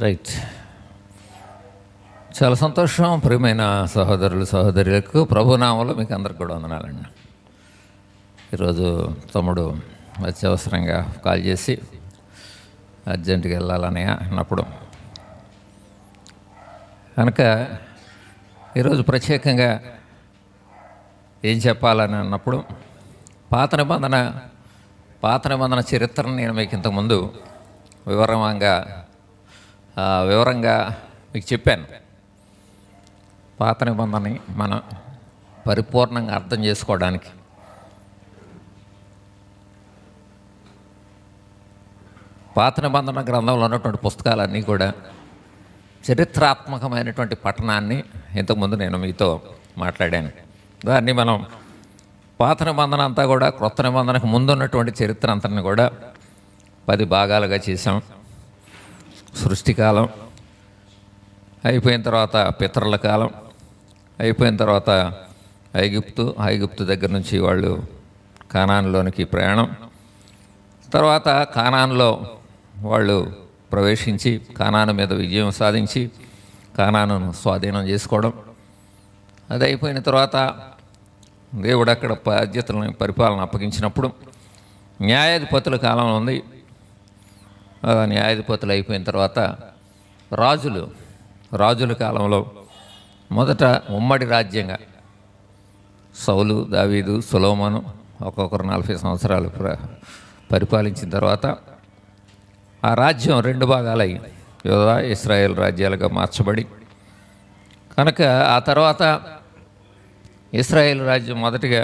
Right. చాలా సంతోషం. ప్రియమైన సహోదరులు సహోదరులకు ప్రభునామంలో మీకు అందరికి కూడా వందనాలండి. ఈరోజు తమ్ముడు అత్యవసరంగా కాల్ చేసి అర్జెంటుగా వెళ్ళాలని అన్నప్పుడు కనుక ఈరోజు ప్రత్యేకంగా ఏం చెప్పాలని అన్నప్పుడు పాత నిబంధన చరిత్రను నేను మీకు ఇంతకుముందు వివరంగా మీకు చెప్పాను. పాత నిబంధనని మనం పరిపూర్ణంగా అర్థం చేసుకోవడానికి పాత నిబంధన గ్రంథంలో ఉన్నటువంటి పుస్తకాలన్నీ కూడా చరిత్రాత్మకమైనటువంటి పఠనాన్ని ఇంతకుముందు నేను మీతో మాట్లాడాను. దాన్ని మనం పాత నిబంధన అంతా కూడా క్రొత్త నిబంధనకు ముందున్నటువంటి చరిత్ర అంతని కూడా 10 భాగాలుగా చేసాం. సృష్టికాలం అయిపోయిన తర్వాత పితరుల కాలం అయిపోయిన తర్వాత ఐగుప్తు దగ్గర నుంచి వాళ్ళు కానానులోనికి ప్రయాణం, తర్వాత కానానులో వాళ్ళు ప్రవేశించి కానాను మీద విజయం సాధించి కానానును స్వాధీనం చేసుకోవడం, అది అయిపోయిన తర్వాత దేవుడు అక్కడ బాధ్యతలను పరిపాలన అప్పగించినప్పుడు న్యాయాధిపతుల కాలం ఉంది. న్యాయాధిపతులు అయిపోయిన తర్వాత రాజుల కాలంలో మొదట ఉమ్మడి రాజ్యంగా సౌలు, దావీదు, సొలొమోను ఒక్కొక్కరు 40 సంవత్సరాలు పరిపాలించిన తర్వాత ఆ రాజ్యం 2 భాగాలయ్యి యూదా, ఇశ్రాయేల్ రాజ్యాలుగా మార్చబడి, కనుక ఆ తర్వాత ఇశ్రాయేల్ రాజ్యం మొదటిగా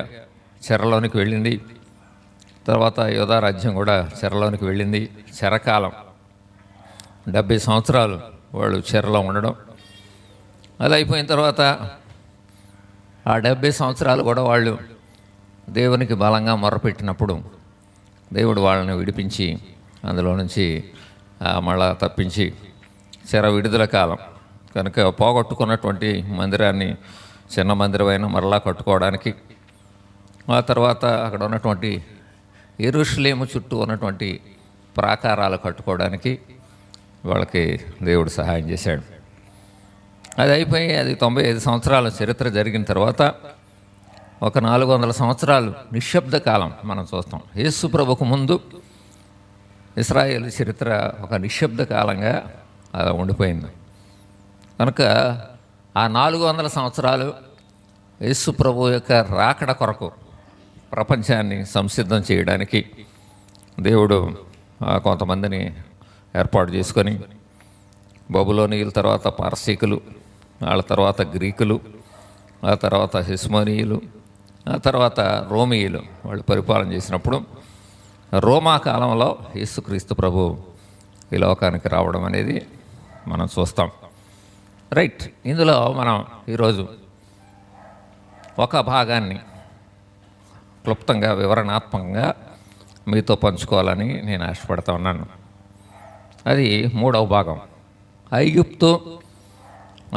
చెరలోనికి వెళ్ళింది. తర్వాత యూదా రాజ్యం కూడా చెరలోనికి వెళ్ళింది. చెరకాలం 70 సంవత్సరాలు వాళ్ళు చెరలో ఉండడం. అది అయిపోయిన తర్వాత ఆ 70 సంవత్సరాలు కూడా వాళ్ళు దేవునికి బలంగా మొరపెట్టినప్పుడు దేవుడు వాళ్ళని విడిపించి అందులో నుంచి మళ్ళా తప్పించి చెర విడుదల కాలం కనుక పోగొట్టుకున్నటువంటి మందిరాన్ని చిన్న మందిరమైన మరలా కట్టుకోవడానికి, ఆ తర్వాత అక్కడ ఉన్నటువంటి యెరూషలేము చుట్టూ ఉన్నటువంటి ప్రాకారాలు కట్టుకోవడానికి వాళ్ళకి దేవుడు సహాయం చేశాడు. అది అయిపోయి 95 సంవత్సరాల చరిత్ర జరిగిన తర్వాత ఒక 400 సంవత్సరాలు నిశ్శబ్ద కాలం మనం చూస్తాం. యేసు ప్రభుకు ముందు ఇశ్రాయేల్ చరిత్ర ఒక నిశ్శబ్ద కాలంగా ఉండిపోయింది. కనుక ఆ 400 సంవత్సరాలు యేసు ప్రభు యొక్క రాకడ కొరకు ప్రపంచాన్ని సంసిద్ధం చేయడానికి దేవుడు కొంతమందిని ఏర్పాటు చేసుకొని, బబులోనీయుల తర్వాత పారసీకులు, వాళ్ళ తర్వాత గ్రీకులు, ఆ తర్వాత హెస్మోనీయులు, ఆ తర్వాత రోమీయులు వాళ్ళు పరిపాలన చేసినప్పుడు రోమా కాలంలో యేసుక్రీస్తు ప్రభు ఈ లోకానికి రావడం అనేది మనం చూస్తాం. రైట్. ఇందులో మనం ఈరోజు ఒక భాగాన్ని క్లుప్తంగా వివరణాత్మకంగా మీతో పంచుకోవాలని నేను ఆశపడతా ఉన్నాను. అది 3వ భాగం.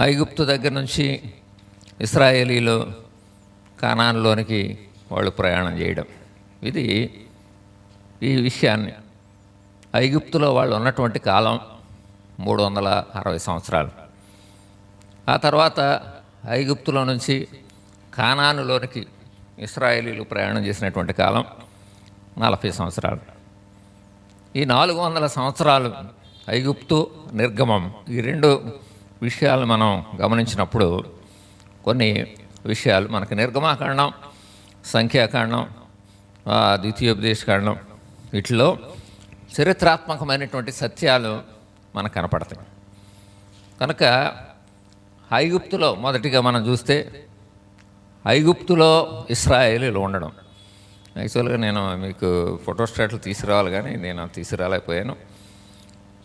ఐగుప్తు దగ్గర నుంచి ఇశ్రాయేలీలు కానానులోనికి వాళ్ళు ప్రయాణం చేయడం. ఈ విషయాన్ని ఐగుప్తులో వాళ్ళు ఉన్నటువంటి కాలం 360 సంవత్సరాలు. ఆ తర్వాత ఐగుప్తులో నుంచి కానానులోనికి ఇశ్రాయేలీలు ప్రయాణం చేసినటువంటి కాలం 40 సంవత్సరాలు. ఈ 400 సంవత్సరాలు ఐగుప్తు నిర్గమం, ఈ 2 విషయాలు మనం గమనించినప్పుడు కొన్ని విషయాలు మనకు నిర్గమాకాండం, సంఖ్యాకాండం, ద్వితీయోపదేశకాండం వీటిలో చరిత్రాత్మకమైనటువంటి సత్యాలు మనకు కనపడతాయి. కనుక ఐగుప్తులో మొదటిగా మనం చూస్తే ఐగుప్తులో ఇశ్రాయేలీలు ఉండడం. యాక్చువల్గా నేను మీకు ఫోటోస్టాట్లు తీసుకురావాలి కానీ నేను తీసుకురాలేకపోయాను.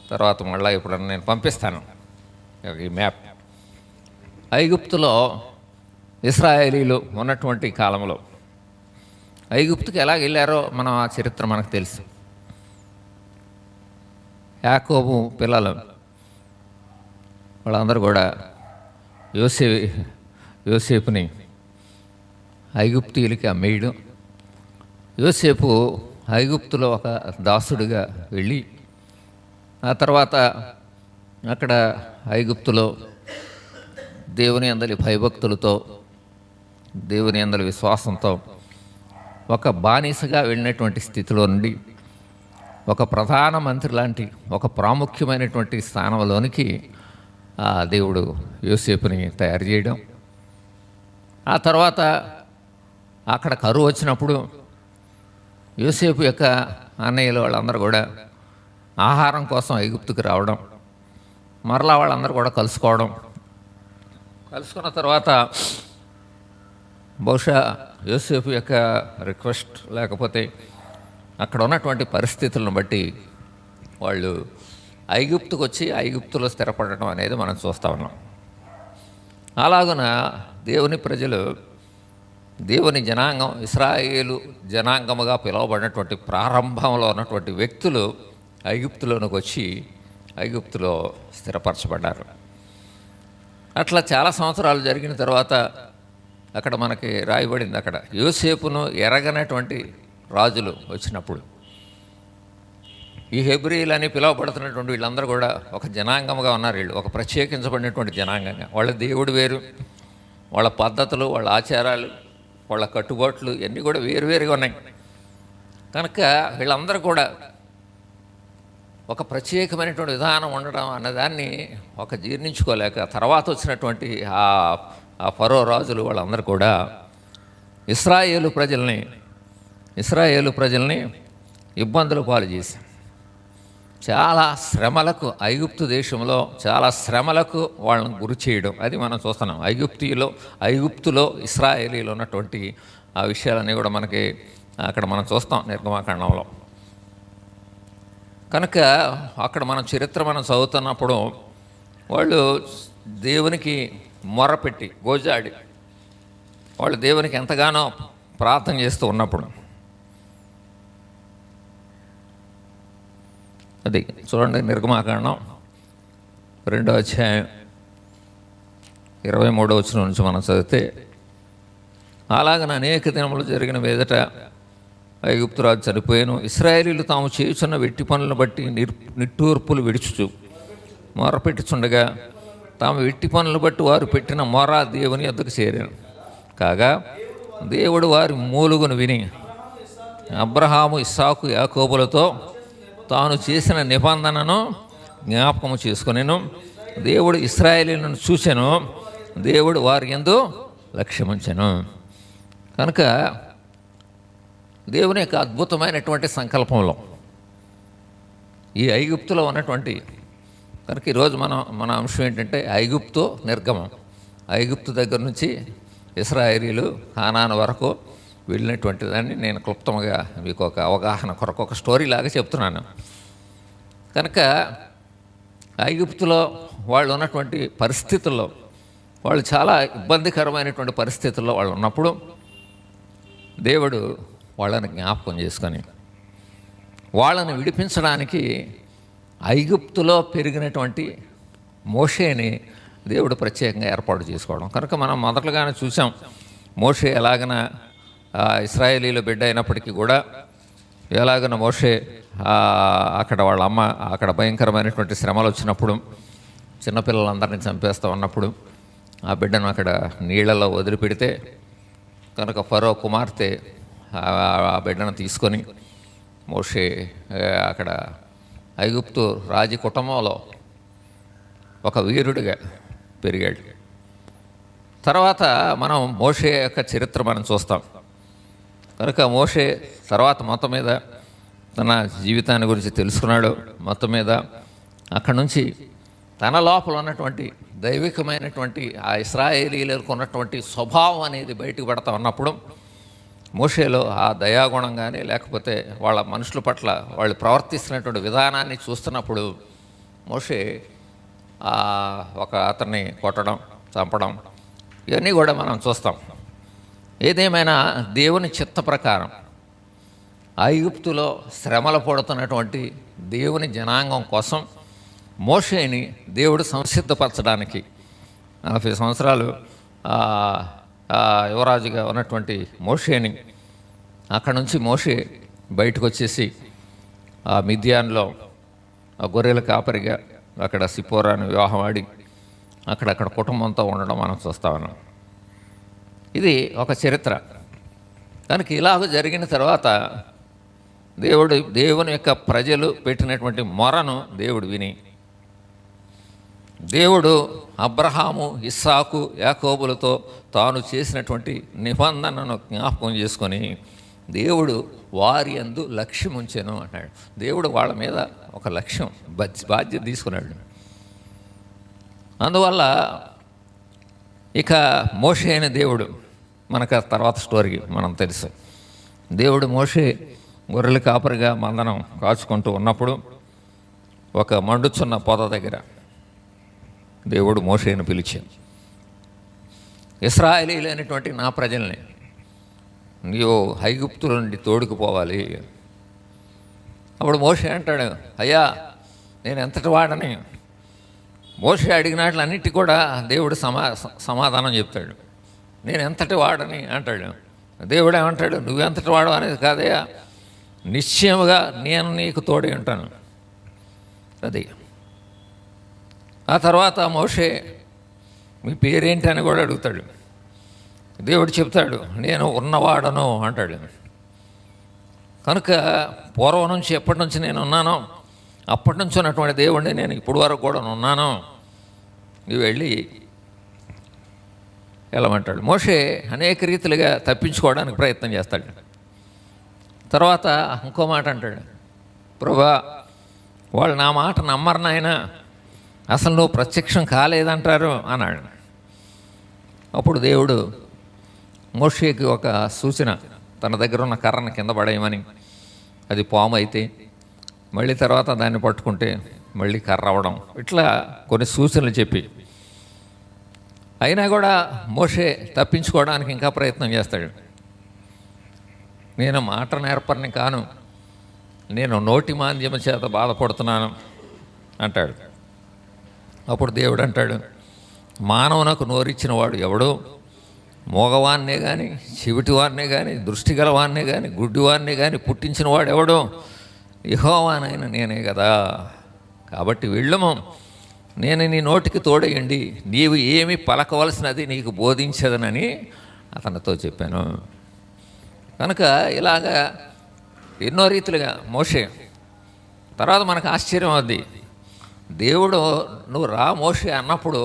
తర్వాత మళ్ళీ ఎప్పుడన్నా నేను పంపిస్తాను ఈ మ్యాప్. ఐగుప్తులో ఇశ్రాయేలీలు ఉన్నటువంటి కాలంలో ఐగుప్తుకి ఎలాగ వెళ్ళారో మనం ఆ చరిత్ర మనకు తెలుసు. యాకోబు పిల్లలు వాళ్ళందరూ కూడా యోసేపుని ఐగుప్తీయులకి అమ్మేయడం, యోసేపు ఐగుప్తులో ఒక దాసుడిగా వెళ్ళి ఆ తర్వాత అక్కడ ఐగుప్తులో దేవుని అందలి భయభక్తులతో, దేవుని అందలి విశ్వాసంతో ఒక బానిసగా వెళ్ళినటువంటి స్థితిలో నుండి ఒక ప్రధానమంత్రి లాంటి ఒక ప్రాముఖ్యమైనటువంటి స్థానంలోనికి దేవుడు యోసేపుని తయారు చేయడం, ఆ తర్వాత అక్కడ కరువు వచ్చినప్పుడు యోసేపు యొక్క అన్నయ్యలు వాళ్ళందరూ కూడా ఆహారం కోసం ఐగుప్తుకు రావడం, మరలా వాళ్ళందరూ కూడా కలుసుకున్న తర్వాత బహుశా యోసేపు యొక్క రిక్వెస్ట్ లేకపోతే అక్కడ ఉన్నటువంటి పరిస్థితులను బట్టి వాళ్ళు ఐగుప్తుకు వచ్చి ఐగుప్తులో స్థిరపడటం అనేది మనం చూస్తూ ఉన్నాం. అలాగున దేవుని ప్రజలు, దేవుని జనాంగం, ఇశ్రాయేలు జనాంగముగా పిలువబడినటువంటి ప్రారంభంలో ఉన్నటువంటి వ్యక్తులు ఐగుప్తులోనికి వచ్చి ఐగుప్తులో స్థిరపరచబడ్డారు. అట్లా చాలా సంవత్సరాలు జరిగిన తర్వాత అక్కడ మనకి రాయబడింది, అక్కడ యోసేపును ఎరగనటువంటి రాజులు వచ్చినప్పుడు ఈ హెబ్రీలని పిలువబడుతున్నటువంటి వీళ్ళందరూ కూడా ఒక జనాంగముగా ఉన్నారు. వీళ్ళు ఒక ప్రత్యేకించబడినటువంటి జనాంగంగా, వాళ్ళ దేవుడు వేరు, వాళ్ళ పద్ధతులు, వాళ్ళ ఆచారాలు, వాళ్ళ కట్టుబాట్లు ఇవన్నీ కూడా వేరువేరుగా ఉన్నాయి. కనుక వీళ్ళందరూ కూడా ఒక ప్రత్యేకమైనటువంటి విధానం ఉండడం అన్నదాన్ని ఒక జీర్ణించుకోలేక తర్వాత వచ్చినటువంటి ఆ ఫరో రాజులు వాళ్ళందరూ కూడా ఇశ్రాయేలు ప్రజల్ని ఇబ్బందులు పాలు చేసి చాలా శ్రమలకు, ఐగుప్తు దేశంలో చాలా శ్రమలకు వాళ్ళని గురి చేయడం అది మనం చూస్తున్నాం. ఐగుప్తులో ఇశ్రాయేలీలో ఉన్నటువంటి ఆ విషయాలన్నీ కూడా మనకి అక్కడ మనం చూస్తాం నిర్గమాకాండంలో. కనుక అక్కడ మనం చరిత్ర చదువుతున్నప్పుడు వాళ్ళు దేవునికి మొరపెట్టి గోజాడి వాళ్ళు దేవునికి ఎంతగానో ప్రార్థన చేస్తూ ఉన్నప్పుడు అది చూడండి, నిర్గమాకాండం 2వ అధ్యాయం 23వ వచనం నుంచి మనం చదివితే, అలాగన అనేక దినములు జరిగిన మీదట ఐగుప్తురాజు చనిపోయాను. ఇశ్రాయేలీలు తాము చేయుచున్న వెట్టి పనులను బట్టి నిట్టూర్పులు విడుచుచు మొరపెట్టుచుండగా తాము వెట్టి పనులను బట్టి వారు పెట్టిన మొర దేవుని యొద్దకు చేరాను. కాగా దేవుడు వారి మూలుగును విని అబ్రహాము, ఇస్సాకు, యాకోబులతో తాను చేసిన నిబంధనను జ్ఞాపకము చేసుకొనెను. దేవుడు ఇశ్రాయేలీలను చూచెను, దేవుడు వారి యందు లక్ష్యముంచెను. కనుక దేవుని యొక్క అద్భుతమైనటువంటి సంకల్పంలో ఈ ఐగుప్తులో ఉన్నటువంటి, కనుక ఈరోజు మన అంశం ఏంటంటే ఐగుప్తు నిర్గమం. ఐగుప్తు దగ్గర నుంచి ఇశ్రాయేలీలు కానాను వరకు వెళ్ళినటువంటి దాన్ని నేను క్లుప్తంగా మీకు ఒక అవగాహన కొరకు ఒక స్టోరీ లాగా చెప్తున్నాను. కనుక ఐగుప్తులో వాళ్ళు ఉన్నటువంటి పరిస్థితుల్లో, వాళ్ళు చాలా ఇబ్బందికరమైనటువంటి పరిస్థితుల్లో వాళ్ళు ఉన్నప్పుడు దేవుడు వాళ్ళని జ్ఞాపకం చేసుకొని వాళ్ళని విడిపించడానికి ఐగుప్తులో పెరిగినటువంటి మోషేని దేవుడు ప్రత్యేకంగా ఏర్పాటు చేసుకోవడం. కనుక మనం మొదటగానే చూసాం, మోషే ఎలాగన ఇశ్రాయేలీల బిడ్డ అయినప్పటికీ కూడా ఎలాగన మోషే అక్కడ వాళ్ళ అమ్మ అక్కడ భయంకరమైనటువంటి శ్రమలు వచ్చినప్పుడు చిన్నపిల్లలందరినీ చంపేస్తూ ఉన్నప్పుడు ఆ బిడ్డను అక్కడ నీళ్లలో వదిలిపెడితే కనుక ఫరో కుమార్తె ఆ బిడ్డను తీసుకొని మోషే అక్కడ ఐగుప్తు రాజ కుటుంబంలో ఒక వీరుడిగా పెరిగాడు. తర్వాత మనం మోషే యొక్క చరిత్ర మనం చూస్తాం. కనుక మోషే తర్వాత మొత్తం మీద తన జీవితాన్ని గురించి తెలుసుకున్నాడు. మొత్తం మీద అక్కడి నుంచి తన లోపల ఉన్నటువంటి దైవికమైనటువంటి ఆ ఇశ్రాయేలీలకు ఉన్నటువంటి స్వభావం అనేది బయటకు పడతా ఉన్నప్పుడు మోషేలో ఆ దయాగుణం కానీ లేకపోతే వాళ్ళ మనుషుల పట్ల వాళ్ళు ప్రవర్తిస్తున్నటువంటి విధానాన్ని చూస్తున్నప్పుడు మోషే ఒక అతన్ని కొట్టడం, చంపడం ఇవన్నీ కూడా మనం చూస్తాం. ఏదేమైనా దేవుని చిత్త ప్రకారం ఐగుప్తులో శ్రమలు పడుతున్నటువంటి దేవుని జనాంగం కోసం మోషేని దేవుడు సంసిద్ధపరచడానికి 40 సంవత్సరాలు యువరాజుగా ఉన్నటువంటి మోషేని అక్కడి నుంచి మోషే బయటకు వచ్చేసి ఆ మిద్యాన్లో ఆ గొర్రెల కాపరిగా అక్కడ సిపోరాని వివాహం ఆడి అక్కడక్కడ కుటుంబంతో ఉండడం మనం చూస్తా ఉన్నాం. ఇది ఒక చరిత్ర. కనుక ఇలాగ జరిగిన తర్వాత దేవుని యొక్క ప్రజలు పెట్టినటువంటి మొరను దేవుడు విని, దేవుడు అబ్రహాము, ఇస్సాకు, యాకోబులతో తాను చేసినటువంటి నిబంధనను జ్ఞాపకం చేసుకొని దేవుడు వారి యందు లక్ష్యం ఉంచెను అన్నాడు. దేవుడు వాళ్ళ మీద ఒక లక్ష్యం బాధ్యత తీసుకున్నాడు. అందువల్ల ఇక మోషే అయిన దేవుడు, మనకు తర్వాత స్టోరీకి మనం తెలుసు. దేవుడు మోషే గొర్రెల కాపరిగా మందనం కాచుకుంటూ ఉన్నప్పుడు ఒక మండుచున్న పొద దగ్గర దేవుడు మోషేను పిలిచాడు. ఇశ్రాయేలీలైనటువంటి నా ప్రజల్ని నీవు ఐగుప్తుల నుండి తోడుకుపోవాలి. అప్పుడు మోషే అంటాడు, అయ్యా నేను ఎంతటి వాడని. మోషే అడిగినట్లన్నిటి కూడా దేవుడు సమాధానం చెప్తాడు. నేను ఎంతటి వాడని అంటాడు. దేవుడు ఏమంటాడు, నువ్వెంతటి వాడు అనేది కాదయ్యా, నిశ్చయముగా నేను నీకు తోడై ఉంటాను. అది ఆ తర్వాత మోషే మీ పేరేంటి అని కూడా అడుగుతాడు. దేవుడు చెప్తాడు, నేను ఉన్నవాడను అంటాడు. కనుక పూర్వం నుంచి ఎప్పటి నుంచి నేను ఉన్నానో అప్పటి నుంచి ఉన్నటువంటి దేవుడిని నేను ఇప్పుడు వరకు కూడా ఉన్నాను, నువ్వు వెళ్ళి వెళ్ళమంటాడు. మోషే అనేక రీతిలుగా తప్పించుకోవడానికి ప్రయత్నం చేస్తాడు. తర్వాత ఇంకో మాట అంటాడు, ప్రభా వాళ్ళు నా మాట నమ్మరు నాయన, అసలు నువ్వు ప్రత్యక్షం కాలేదంటారు అన్నాడు. అప్పుడు దేవుడు మోషేకి ఒక సూచన, తన దగ్గర ఉన్న కర్రను కింద పడేయమని, అది పాము అయితే మళ్ళీ తర్వాత దాన్ని పట్టుకుంటే మళ్ళీ కర్ర అవ్వడం, ఇట్లా కొన్ని సూచనలు చెప్పి, అయినా కూడా మోషే తప్పించుకోవడానికి ఇంకా ప్రయత్నం చేస్తాడు. నేను మాట నేర్పరిని కాను, నేను నోటి మాంద్యమ చేత బాధపడుతున్నాను అంటాడు. అప్పుడు దేవుడు అంటాడు, మానవునకు నోరిచ్చిన వాడు ఎవడో, మోగవాన్నే కానీ, చెవిటివాన్నే కానీ, దృష్టి గలవాన్నే కానీ, గుడ్డివాన్నే కానీ పుట్టించిన వాడు ఎవడో, యెహోవానైన నేనే కదా. కాబట్టి వెళ్ళము, నేను నీ నోటికి తోడయండి, నీవు ఏమి పలకవలసినది నీకు బోధించదనని అతనితో చెప్పాను. కనుక ఇలాగా ఎన్నో రీతిలుగా మోషే. తర్వాత మనకు ఆశ్చర్యం అవుద్ది, దేవుడు నువ్వు రా మోషే అన్నప్పుడు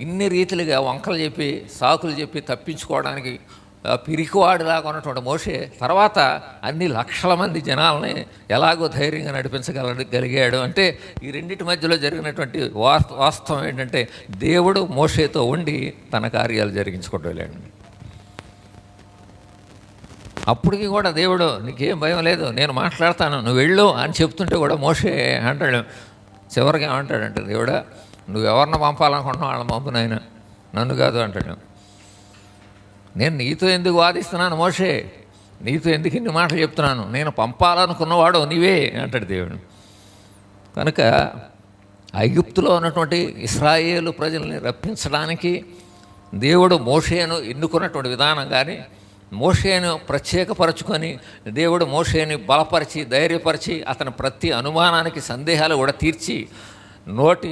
ఇన్ని రీతిలుగా వంకలు చెప్పి సాకులు చెప్పి తప్పించుకోవడానికి పిరికివాడిలాగా ఉన్నటువంటి మోషే తర్వాత అన్ని లక్షల మంది జనాలని ఎలాగో ధైర్యంగా నడిపించగలిగాడు అంటే ఈ రెండింటి మధ్యలో జరిగినటువంటి వాస్తవం ఏంటంటే దేవుడు మోషేతో ఉండి తన కార్యాలు జరిగించుకుంటూ వెళ్ళాడు. అప్పటికి కూడా దేవుడు నీకేం భయం లేదు, నేను మాట్లాడతాను, నువ్వు వెళ్ళు అని చెప్తుంటే కూడా మోషే అంటాడు, చివరికి ఏమంటాడంటే, దేవుడా నువ్వు ఎవరిని పంపాలనుకుంటున్నావు వాళ్ళని పంపునైనా, నన్ను కాదు అంటాడు. నేను నీతో ఎందుకు వాదిస్తున్నాను మోషే, నీతో ఎందుకు ఇన్ని మాటలు చెప్తున్నాను, నేను పంపాలనుకున్నవాడు నీవే అంటాడు దేవుడు. కనుక ఐగుప్తులో ఉన్నటువంటి ఇశ్రాయేలు ప్రజల్ని రప్పించడానికి దేవుడు మోషేను ఎన్నుకున్నటువంటి విధానం కానీ, మోషేను ప్రత్యేకపరచుకొని దేవుడు మోషేని బలపరిచి ధైర్యపరిచి అతని ప్రతి అనుమానానికి సందేహాలు కూడా తీర్చి, నోటి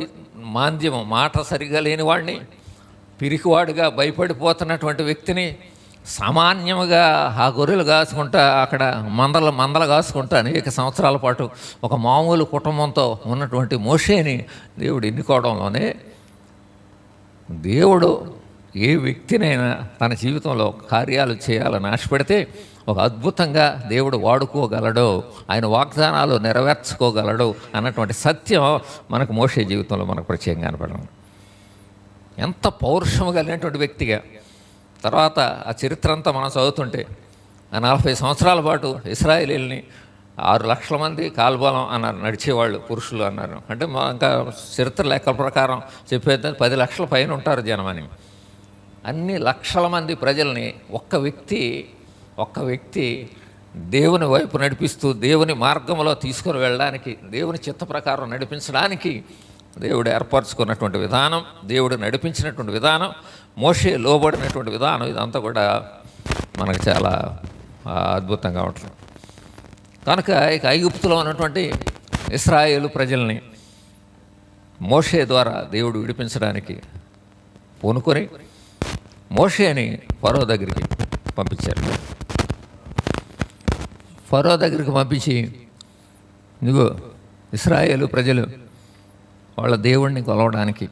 మాంద్యము మాట సరిగా లేని వాడిని, పిరికివాడుగా భయపడిపోతున్నటువంటి వ్యక్తిని సామాన్యముగా ఆ గొర్రెలు కాసుకుంటా అక్కడ మందలు కాసుకుంటా అనేక సంవత్సరాల పాటు ఒక మామూలు కుటుంబంతో ఉన్నటువంటి మోషేని దేవుడు ఎన్నుకోవడంలోనే దేవుడు ఏ వ్యక్తినైనా తన జీవితంలో కార్యాలు చేయాలని ఆశపడితే ఒక అద్భుతంగా దేవుడు వాడుకోగలడు, ఆయన వాగ్దానాలు నెరవేర్చుకోగలడు అన్నటువంటి సత్యం మనకు మోషే జీవితంలో మనకు ప్రత్యేకంగా కనపడడం. ఎంత పౌరుషము కలిగినటువంటి వ్యక్తిగా. తర్వాత ఆ చరిత్ర అంతా మనం చదువుతుంటే 40 సంవత్సరాల పాటు ఇశ్రాయేలీల్ని 6 లక్షల మంది కాల్బలం అన్నారు, నడిచేవాళ్ళు పురుషులు అన్నారు. అంటే ఇంకా చరిత్ర లెక్కల ప్రకారం చెప్పేది 10 లక్షల పైన ఉంటారు జనమని. అన్ని లక్షల మంది ప్రజల్ని ఒక్క వ్యక్తి దేవుని వైపు నడిపిస్తూ దేవుని మార్గంలో తీసుకుని వెళ్ళడానికి, దేవుని చిత్త ప్రకారం నడిపించడానికి దేవుడు ఏర్పరచుకున్నటువంటి విధానం, దేవుడు నడిపించినటువంటి విధానం, మోషే లోబడినటువంటి విధానం, ఇదంతా కూడా మనకు చాలా అద్భుతంగా ఉంటుంది. కనుక ఇక ఐగుప్తులో ఉన్నటువంటి ఇశ్రాయేలు ప్రజల్ని మోషే ద్వారా దేవుడు విడిపించడానికి పూనుకొని మోషేని ఫరో దగ్గరికి పంపించారు. ఫరో దగ్గరికి పంపించి, ఇదిగో ఇశ్రాయేలు ప్రజలు వాళ్ళ దేవుణ్ణి కొలవడానికి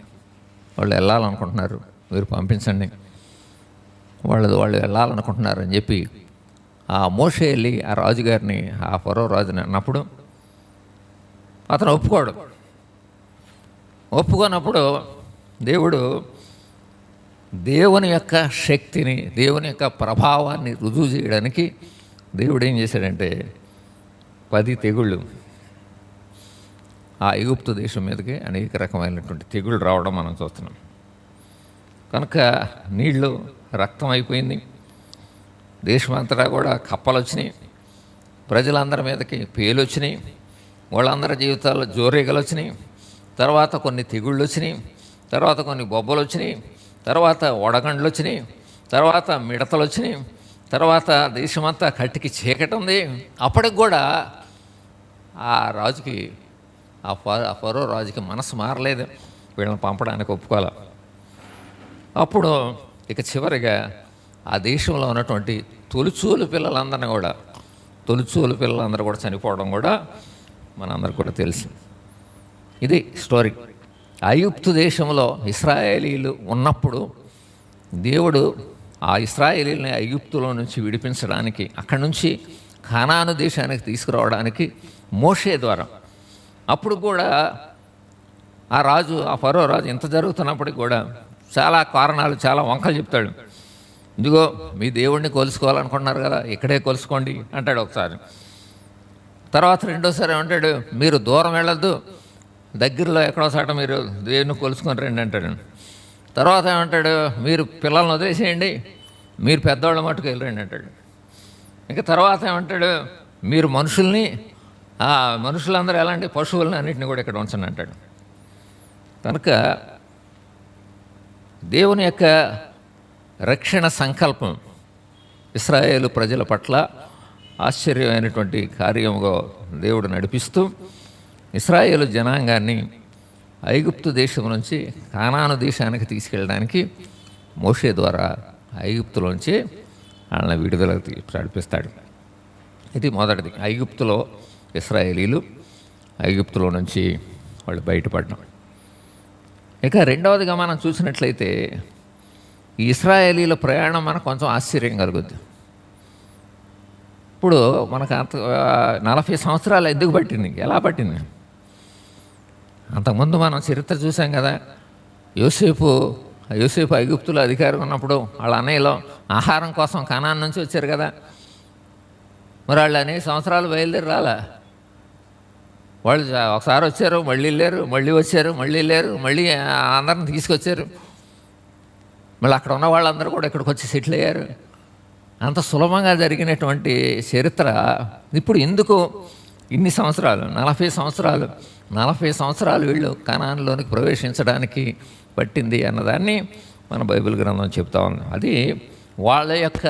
వాళ్ళు వెళ్ళాలనుకుంటున్నారు, మీరు పంపించండి, వాళ్ళు వెళ్ళాలనుకుంటున్నారు అని చెప్పి ఆ మోషే వెళ్ళి ఆ రాజుగారిని, ఆ ఫరో రాజుని అన్నప్పుడు అతను ఒప్పుకోనప్పుడు దేవుని యొక్క శక్తిని, దేవుని యొక్క ప్రభావాన్ని రుజువు చేయడానికి దేవుడు ఏం చేశాడంటే 10 తెగుళ్ళు ఆ ఐగుప్తు దేశం మీదకి అనేక రకమైనటువంటి తెగుళ్ళు రావడం మనం చూస్తున్నాం. కనుక నీళ్లు రక్తం అయిపోయింది, దేశమంతటా కూడా కప్పలు వచ్చినాయి, ప్రజలందరి మీదకి పేలు వచ్చినాయి, వాళ్ళందరి జీవితాల్లో జోరేగలు వచ్చినాయి, తర్వాత కొన్ని తెగుళ్ళు వచ్చినాయి, తర్వాత కొన్ని బొబ్బలు వచ్చినాయి, తర్వాత వడగండ్లు వచ్చినాయి, తర్వాత మిడతలు వచ్చినాయి, తర్వాత దేశమంతా కట్టికి చీకటి ఉంది. అప్పటికి కూడా ఆ రాజుకి, ఆ ఫరో రాజుకి మనసు మారలేదు, వీళ్ళని పంపడానికి ఒప్పుకోవాలి. అప్పుడు ఇక చివరిగా ఆ దేశంలో ఉన్నటువంటి తొలిచూలు పిల్లలందరూ కూడా చనిపోవడం కూడా మనందరికి కూడా తెలుసు. ఇది స్టోరీ. ఐగుప్తు దేశంలో ఇశ్రాయేలీలు ఉన్నప్పుడు దేవుడు ఆ ఇశ్రాయేలీని ఐగుప్తులో నుంచి విడిపించడానికి, అక్కడి నుంచి కానాను దేశానికి తీసుకురావడానికి మోషే ద్వారా, అప్పుడు కూడా ఆ ఫరో రాజు ఇంత జరుగుతున్నప్పటికి కూడా చాలా కారణాలు, చాలా వంకలు చెప్తాడు. ఇదిగో మీ దేవుణ్ణి కొలుసుకోవాలనుకుంటున్నారు కదా, ఇక్కడే కొలుసుకోండి అంటాడు ఒకసారి. తర్వాత రెండోసారి ఏమంటాడు, మీరు దూరం వెళ్ళొద్దు, దగ్గరలో ఎక్కడో సాట మీరు దేవుణ్ణి కొలుసుకొని రండి అంటాడు. తర్వాత ఏమంటాడు, మీరు పిల్లల్ని వదిలేసేయండి, మీరు పెద్దవాళ్ళ మట్టుకు వెళ్ళరండి అంటాడు. ఇంకా తర్వాత ఏమంటాడు, మీరు మనుషులందరూ ఎలాంటి పశువులని అన్నింటినీ కూడా ఇక్కడ ఉంచండి అంటాడు. కనుక దేవుని యొక్క రక్షణ సంకల్పం ఇశ్రాయేలు ప్రజల పట్ల ఆశ్చర్యమైనటువంటి కార్యముగా దేవుడు నడిపిస్తూ ఇశ్రాయేలు జనాంగాన్ని ఐగుప్తు దేశం నుంచి కానాను దేశానికి తీసుకెళ్ళడానికి మోషే ద్వారా ఐగుప్తులోంచి వాళ్ళని విడుదలకు నడిపిస్తాడు. ఇది మొదటిది, ఐగుప్తులో ఇశ్రాయేలీలు ఐగుప్తులో నుంచి వాళ్ళు బయటపడడం. ఇక రెండవదిగా మనం చూసినట్లయితే ఈ ఇశ్రాయేలీల ప్రయాణం మనకు కొంచెం ఆశ్చర్యం కలుగుద్ది. ఇప్పుడు మనకు 40 సంవత్సరాలు ఎందుకు పట్టింది, ఎలా పట్టింది? అంతకుముందు మనం చరిత్ర చూసాం కదా, యోసేపు ఐగుప్తులో అధికారం ఉన్నప్పుడు వాళ్ళ అన్నయ్యలో ఆహారం కోసం కనాన్ నుంచి వచ్చారు కదా, మరి వాళ్ళు అనేక సంవత్సరాలు బయలుదేరి రాలా. వాళ్ళు ఒకసారి వచ్చారు, మళ్ళీ లేరు, మళ్ళీ వచ్చారు, మళ్ళీ లేరు, మళ్ళీ అందరిని తీసుకొచ్చారు, మళ్ళీ అక్కడ ఉన్న వాళ్ళందరూ కూడా ఇక్కడికి వచ్చి సెటిల్ అయ్యారు. అంత సులభంగా జరిగినటువంటి చరిత్ర ఇప్పుడు ఎందుకు ఇన్ని సంవత్సరాలు, 40 సంవత్సరాలు వీళ్ళు కనాన్లోనికి ప్రవేశించడానికి పట్టింది అన్నదాన్ని మన బైబిల్ గ్రంథం చెప్తా ఉంది. అది వాళ్ళ యొక్క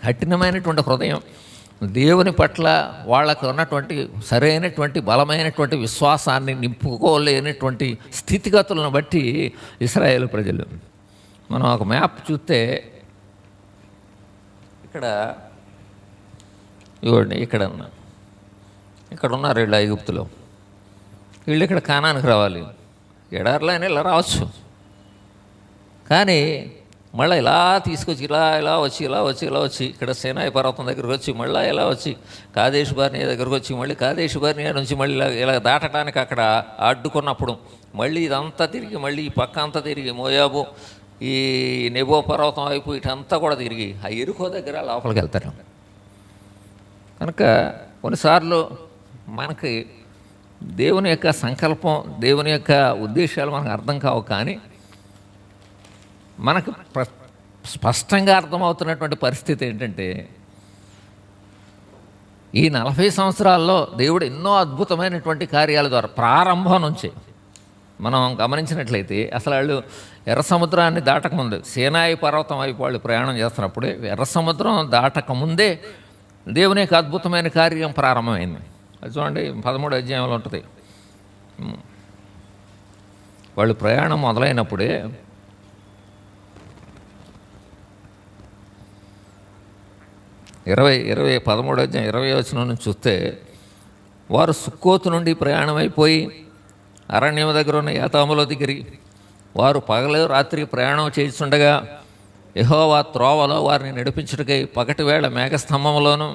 కఠినమైనటువంటి హృదయం, దేవుని పట్ల వాళ్ళకు ఉన్నటువంటి సరైనటువంటి బలమైనటువంటి విశ్వాసాన్ని నింపుకోలేనటువంటి స్థితిగతులను బట్టి ఇశ్రాయేలు ప్రజలు. మనం ఒక మ్యాప్ చూస్తే ఇవ్వండి, ఇక్కడ ఉన్నారు వీళ్ళు ఐగుప్తులో, వీళ్ళు ఇక్కడ కానానికి రావాలి, ఎడారిలో అయినా ఇలా రావచ్చు, కానీ మళ్ళీ ఇలా తీసుకొచ్చి ఇలా వచ్చి ఇక్కడ సేనాయి పర్వతం దగ్గరకు వచ్చి మళ్ళీ ఇలా వచ్చి కాదేశు బార్నియా దగ్గరకు వచ్చి మళ్ళీ కాదేశు బార్నియా నుంచి మళ్ళీ ఇలా దాటడానికి అక్కడ అడ్డుకున్నప్పుడు మళ్ళీ ఇదంతా తిరిగి మళ్ళీ ఈ పక్క అంతా తిరిగి మోయాబు, ఈ నెబో పర్వతం వైపు ఇటంతా కూడా తిరిగి ఆ ఎరుకో దగ్గర లోపలికి వెళ్తారు. కనుక కొన్నిసార్లు మనకి దేవుని యొక్క సంకల్పం, దేవుని యొక్క ఉద్దేశాలు మనకు అర్థం కావు, కానీ మనకు స్పష్టంగా అర్థమవుతున్నటువంటి పరిస్థితి ఏంటంటే ఈ 40 సంవత్సరాల్లో దేవుడు ఎన్నో అద్భుతమైనటువంటి కార్యాల ద్వారా ప్రారంభం నుంచి మనం గమనించినట్లయితే అసలు వాళ్ళు ఎర్ర సముద్రాన్ని దాటకముందు సేనాయి పర్వతం వైపు వాళ్ళు ప్రయాణం చేస్తున్నప్పుడే ఎర్ర సముద్రం దాటకముందే దేవుని యొక్క అద్భుతమైన కార్యం ప్రారంభమైంది. అది చూడండి 13వ అధ్యాయంలో ఉంటుంది. వాళ్ళు ప్రయాణం మొదలైనప్పుడే 13 వచనం నుంచి చూస్తే, వారు సుక్కోతు నుండి ప్రయాణం అయిపోయి అరణ్యం దగ్గర ఉన్న యాతాములో దిగిరి. వారు పగలు రాత్రి ప్రయాణం చేస్తుండగా యెహోవా త్రోవలో వారిని నడిపించుటకై పగటి వేళ మేఘస్తంభంలోను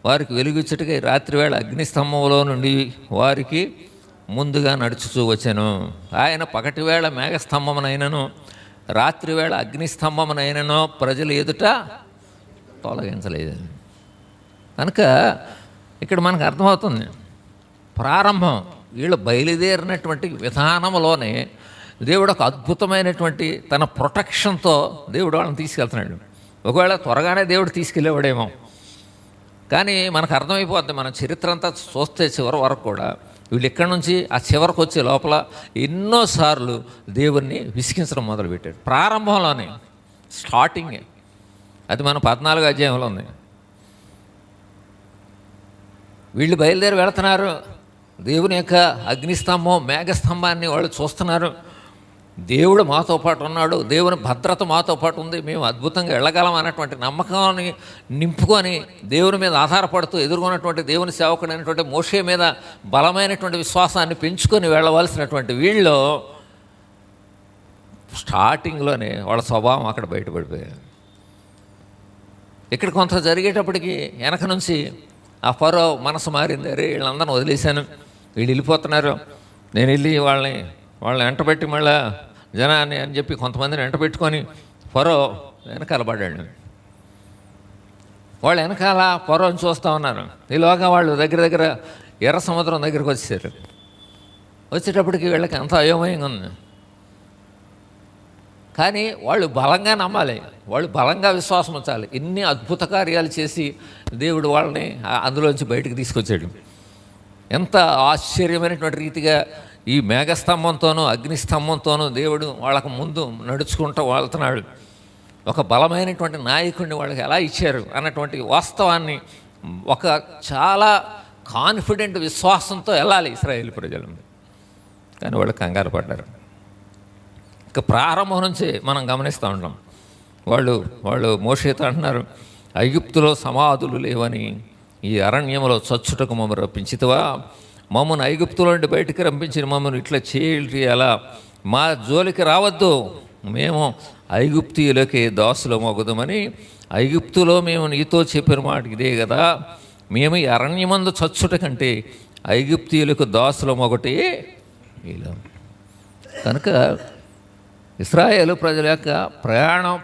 వారికి వెలుగుచ్చుటకై రాత్రివేళ అగ్నిస్తంభంలో నుండి వారికి ముందుగా నడుచుచూ వచ్చాను. ఆయన పగటివేళ మేఘస్తంభమునైనను రాత్రివేళ అగ్నిస్తంభమునైనను ప్రజలు ఎదుట తొలగించలేదు. కనుక ఇక్కడ మనకు అర్థమవుతుంది, ప్రారంభం వీళ్ళు బయలుదేరినటువంటి విధానంలోనే దేవుడు ఒక అద్భుతమైనటువంటి తన ప్రొటెక్షన్తో దేవుడు వాళ్ళని తీసుకెళ్తున్నాడు. ఒకవేళ త్వరగానే దేవుడు తీసుకెళ్ళేవాడేమో, కానీ మనకు అర్థమైపోద్ది మన చరిత్ర అంతా చూస్తే చివరి వరకు కూడా వీళ్ళు ఇక్కడి నుంచి ఆ చివరికి వచ్చే లోపల ఎన్నోసార్లు దేవుణ్ణి విసిగించడం మొదలుపెట్టాడు. ప్రారంభంలోనే, స్టార్టింగే. అది మన 14వ అధ్యాయంలో ఉంది. వీళ్ళు బయలుదేరి వెళుతున్నారు. దేవుని యొక్క అగ్నిస్తంభం మేఘస్తంభాన్ని వాళ్ళు చూస్తున్నారు. దేవుడు మాతో పాటు ఉన్నాడు, దేవుని భద్రత మాతో పాటు ఉంది, మేము అద్భుతంగా వెళ్ళగలం అన్నటువంటి నమ్మకాన్ని నింపుకొని దేవుని మీద ఆధారపడుతూ ఎదుర్కొన్నటువంటి దేవుని సేవకుడైనటువంటి మోషే మీద బలమైనటువంటి విశ్వాసాన్ని పెంచుకొని వెళ్ళవలసినటువంటి వీళ్ళు స్టార్టింగ్లోనే వాళ్ళ స్వభావం అక్కడ బయటపడిపోయారు. ఇక్కడ కొంత జరిగేటప్పటికి వెనక నుంచి ఆ ఫరో మనసు మారింది. అరే వీళ్ళందరిని వదిలేశాను, వీళ్ళు వెళ్ళిపోతున్నారు, నేను వెళ్ళి వాళ్ళని వెంటబెట్టి మళ్ళా జనాన్ని అని చెప్పి కొంతమందిని వెంటబెట్టుకొని ఫరో వెనకాల పడ్డాడు. వాళ్ళు వెనకాల ఫరోని చూస్తూ ఉన్నారు. ఈలోగా వాళ్ళు దగ్గర ఎర్ర సముద్రం దగ్గరికి వచ్చేసారు. వచ్చేటప్పటికి వీళ్ళకి అంత అయోమయంగా ఉంది. కానీ వాళ్ళు బలంగా నమ్మాలి, వాళ్ళు బలంగా విశ్వాసం ఉంచాలి. ఇన్ని అద్భుత కార్యాలు చేసి దేవుడు వాళ్ళని అందులోంచి బయటకు తీసుకొచ్చాడు. ఎంత ఆశ్చర్యమైనటువంటి రీతిగా ఈ మేఘస్తంభంతోనూ అగ్నిస్తంభంతోనూ దేవుడు వాళ్ళకు ముందు నడుచుకుంటూ వెళ్తున్నాడు. ఒక బలమైనటువంటి నాయకుడిని వాళ్ళకి ఎలా ఇచ్చారు అన్నటువంటి వాస్తవాన్ని ఒక చాలా కాన్ఫిడెంట్ విశ్వాసంతో వెళ్ళాలి ఇశ్రాయేలు ప్రజలు. కానీ వాళ్ళు కంగారు పడ్డారు. ఇక ప్రారంభం నుంచి మనం గమనిస్తూ ఉంటాం. వాళ్ళు మోషేతో అంటున్నారు, ఐగుప్తులో సమాధులు లేవని ఈ అరణ్యంలో చచ్చుటకు మమ్మల్ని రప్పించితివా? మమ్మల్ని ఐగుప్తులో నుండి బయటికి రంపించిన మమ్మల్ని ఇట్లా చేయాలా? మా జోలికి రావద్దు, మేము ఐగుప్తీయులకి దాసులు మొగుదామని ఐగుప్తులో మేము నీతో చెప్పిన మాట ఇదే కదా. మేము ఈ అరణ్యమందు చచ్చుట కంటే ఐగుప్తీయులకు దాసులు మొగటే ఇలా. కనుక ఇశ్రాయేలు ప్రజల యొక్క ప్రయాణం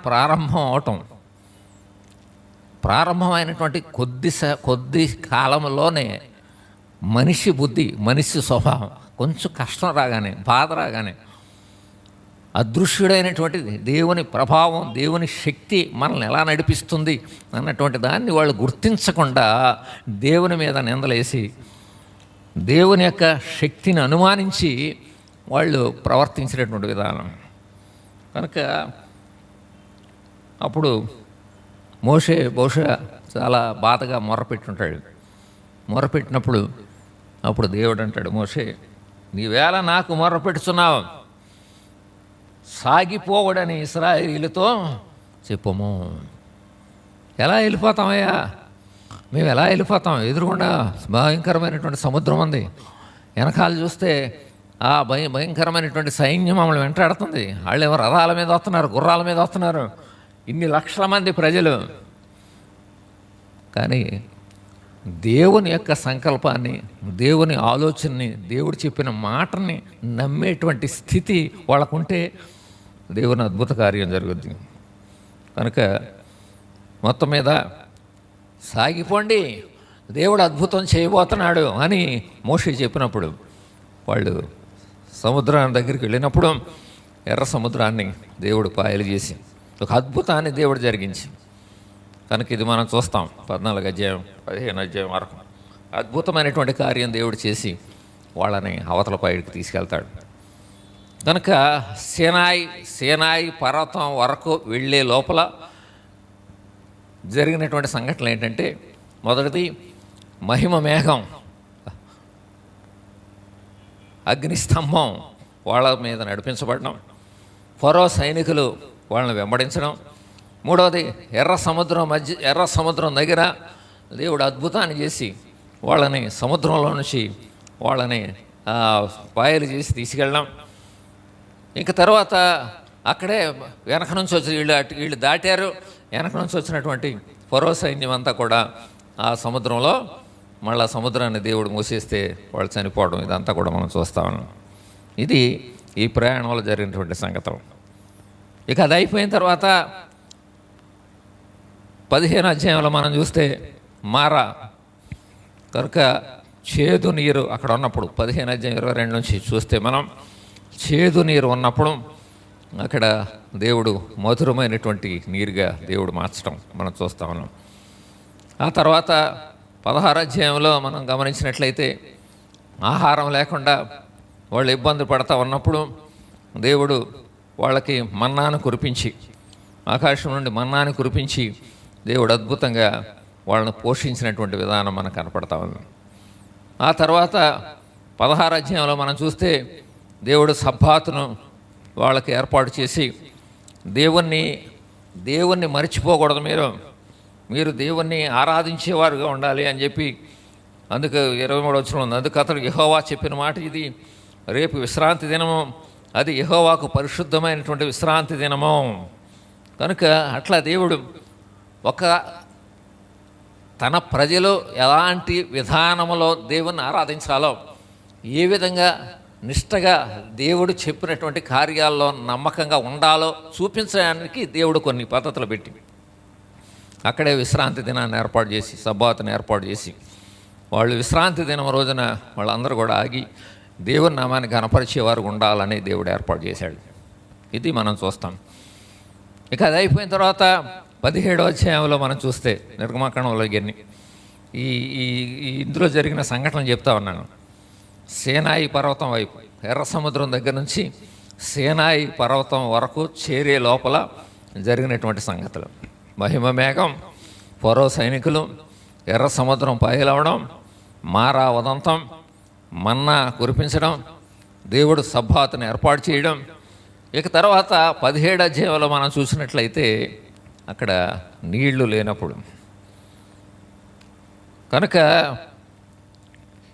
ప్రారంభమైనటువంటి కొద్ది కాలంలోనే మనిషి బుద్ధి, మనిషి స్వభావం కొంచెం కష్టం రాగానే, బాధ రాగానే అదృశ్యుడైనటువంటి దేవుని ప్రభావం, దేవుని శక్తి మనల్ని ఎలా నడిపిస్తుంది అన్నటువంటి దాన్ని వాళ్ళు గుర్తించకుండా దేవుని మీద నిందలేసి దేవుని యొక్క శక్తిని అనుమానించి వాళ్ళు ప్రవర్తించినటువంటి విధానం. కనుక అప్పుడు మోషే బహుశా చాలా బాధగా మొర్రపెట్టుంటాడు. మొర్రపెట్టినప్పుడు అప్పుడు దేవుడు అంటాడు, మోషే నీవేళ నాకు మొర్రపెట్టుచున్నావు, సాగిపోవడని ఇశ్రాయేలీయులతో చెప్పుము. ఎలా వెళ్ళిపోతామయ్యా? మేము ఎలా వెళ్ళిపోతాం? ఎదురుగుండా భయంకరమైనటువంటి సముద్రం ఉంది, వెనకాల చూస్తే ఆ భయంకరమైనటువంటి సైన్యం మమ్మల్ని వెంటాడుతుంది. వాళ్ళు ఏమో రథాల మీద వస్తున్నారు, గుర్రాల మీద వస్తున్నారు, ఇన్ని లక్షల మంది ప్రజలు. కానీ దేవుని యొక్క సంకల్పాన్ని, దేవుని ఆలోచనని, దేవుడు చెప్పిన మాటని నమ్మేటువంటి స్థితి వాళ్ళకుంటే దేవుని అద్భుత కార్యం జరుగుద్ది. కనుక మొత్తం మీద సాగిపోండి, దేవుడు అద్భుతం చేయబోతున్నాడు అని మోషే చెప్పినప్పుడు వాళ్ళు సముద్రాన్ని దగ్గరికి వెళ్ళినప్పుడు ఎర్ర సముద్రాన్ని దేవుడు పాయలు చేసి ఒక అద్భుతాన్ని దేవుడు జరిగించి, కనుక ఇది మనం చూస్తాం 14 అధ్యాయం 15 అధ్యాయం వరకు అద్భుతమైనటువంటి కార్యం దేవుడు చేసి వాళ్ళని అవతల పైకి తీసుకెళ్తాడు. కనుక సేనాయి పర్వతం వరకు వెళ్ళే లోపల జరిగినటువంటి సంఘటనలు ఏంటంటే, మొదటిది మహిమ మేఘం, అగ్నిస్తంభం, వాళ్ళ మీద నడిపించబడడం, ఫరో సైనికులు వాళ్ళని వెంబడించడం, మూడవది ఎర్ర సముద్రం దగ్గర దేవుడు అద్భుతాన్ని చేసి వాళ్ళని సముద్రంలో నుంచి వాళ్ళని పాయలు చేసి తీసుకెళ్ళడం, ఇంక తర్వాత అక్కడే వెనక నుంచి వచ్చి వీళ్ళు దాటారు, వెనక నుంచి వచ్చినటువంటి ఫరో సైన్యం అంతా కూడా ఆ సముద్రంలో మళ్ళా సముద్రాన్ని దేవుడు మూసేస్తే వాళ్ళు చనిపోవడం, ఇదంతా కూడా మనం చూస్తా ఉన్నాం. ఇది ఈ ప్రయాణంలో జరిగినటువంటి సంగతం. ఇక అది అయిపోయిన తర్వాత 15వ అధ్యాయంలో మనం చూస్తే మారా కనుక చేదు నీరు అక్కడ ఉన్నప్పుడు 15 అధ్యాయం 22 నుంచి చూస్తే మనం చేదు నీరు ఉన్నప్పుడు అక్కడ దేవుడు మధురమైనటువంటి నీరుగా దేవుడు మార్చడం మనం చూస్తూ ఉన్నాం. ఆ తర్వాత 16వ అధ్యాయంలో మనం గమనించినట్లయితే ఆహారం లేకుండా వాళ్ళు ఇబ్బంది పడతా ఉన్నప్పుడు దేవుడు వాళ్ళకి మన్నాను కురిపించి, ఆకాశం నుండి మన్నాను కురిపించి దేవుడు అద్భుతంగా వాళ్ళను పోషించినటువంటి విధానం మనకు కనపడతా ఉంది. ఆ తర్వాత 16వ అధ్యాయంలో మనం చూస్తే దేవుడు సబ్బాతును వాళ్ళకి ఏర్పాటు చేసి దేవుణ్ణి మర్చిపోకూడదు, మీరు దేవుణ్ణి ఆరాధించేవారుగా ఉండాలి అని చెప్పి, అందుకు 23వ వచనం ఉంది, అందుకు అతడు యెహోవా చెప్పిన మాట ఇది, రేపు విశ్రాంతి దినము, అది యెహోవాకు పరిశుద్ధమైనటువంటి విశ్రాంతి దినము. కనుక అట్లా దేవుడు తన ప్రజలు ఎలాంటి విధానములో దేవుణ్ణి ఆరాధించాలో, ఏ విధంగా నిష్టగా దేవుడు చెప్పినటువంటి కార్యాల్లో నమ్మకంగా ఉండాలో చూపించడానికి దేవుడు కొన్ని పద్ధతులు పెట్టి అక్కడే విశ్రాంతి దినాన్ని ఏర్పాటు చేసి, సబ్బాతుని ఏర్పాటు చేసి, వాళ్ళు విశ్రాంతి దినం రోజున వాళ్ళందరూ కూడా ఆగి దేవుని నామాన్ని కనపరిచేవారు ఉండాలని దేవుడు ఏర్పాటు చేశాడు. ఇది మనం చూస్తాం. ఇక అది అయిపోయిన తర్వాత 17వ అధ్యాయంలో మనం చూస్తే నిర్గమకాండంలో ఈ ఇందులో జరిగిన సంఘటనలు చెప్తా ఉన్నాను. సీనాయి పర్వతం వైపు, ఎర్ర సముద్రం దగ్గర నుంచి సీనాయి పర్వతం వరకు చేరే లోపల జరిగినటువంటి సంగతులు, మహిమ మేఘం, ఫరో సైనికులు, ఎర్ర సముద్రం పాయలవడం, మారా ఉదంతం, మన్నా కురిపించడం, దేవుడు సబ్బాతుని ఏర్పాటు చేయడం. ఇక తర్వాత 17వ అధ్యాయంలో మనం చూసినట్లయితే అక్కడ నీళ్లు లేనప్పుడు, కనుక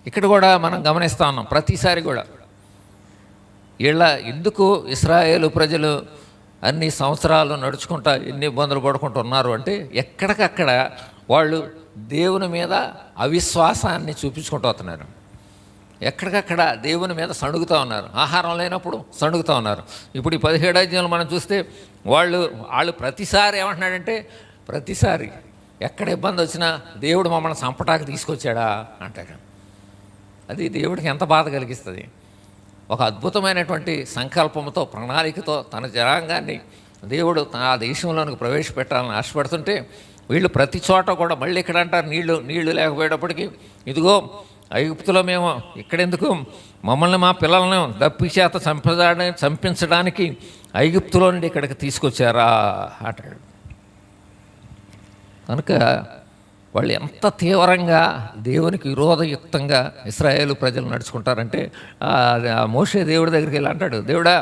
ఇక్కడ కూడా మనం గమనిస్తూ ఉన్నాం. ప్రతిసారి కూడా ఎందుకు ఇశ్రాయేలు ప్రజలు అన్ని సంవత్సరాలు నడుచుకుంటా ఎన్ని ఇబ్బందులు పడుకుంటూ ఉన్నారు అంటే, ఎక్కడికక్కడ వాళ్ళు దేవుని మీద అవిశ్వాసాన్ని చూపించుకుంటూ వస్తున్నారు. ఎక్కడికక్కడ దేవుని మీద సణుగుతూ ఉన్నారు. ఆహారం లేనప్పుడు సణుగుతూ ఉన్నారు. ఇప్పుడు ఈ 17వ అధ్యాయంలో మనం చూస్తే వాళ్ళు ప్రతిసారి ఏమంటున్నాడంటే, ప్రతిసారి ఎక్కడ ఇబ్బంది వచ్చినా దేవుడు మమ్మల్ని చంపటానికి తీసుకొచ్చాడా అంటాడు. అది దేవుడికి ఎంత బాధ కలిగిస్తుంది. ఒక అద్భుతమైనటువంటి సంకల్పంతో, ప్రణాళికతో తన జనాంగాన్ని దేవుడు ఆ దేశంలోనికి ప్రవేశపెట్టాలని ఆశపడుతుంటే, వీళ్ళు ప్రతి చోట కూడా మళ్ళీ ఇక్కడ అంటారు నీళ్లు లేకపోయేటప్పటికీ, ఇదిగో ఐగుప్తులో మేము ఇక్కడెందుకు, మమ్మల్ని మా పిల్లలను దప్పి చేత చంపించడానికి ఐగుప్తులో నుండి ఇక్కడికి తీసుకొచ్చారా అంటాడు. కనుక వాళ్ళు ఎంత తీవ్రంగా దేవునికి విరోధయుక్తంగా ఇశ్రాయేలు ప్రజలు నడుచుకుంటారంటే, మోషే దేవుడి దగ్గరికి వెళ్ళి అంటాడు, దేవుడా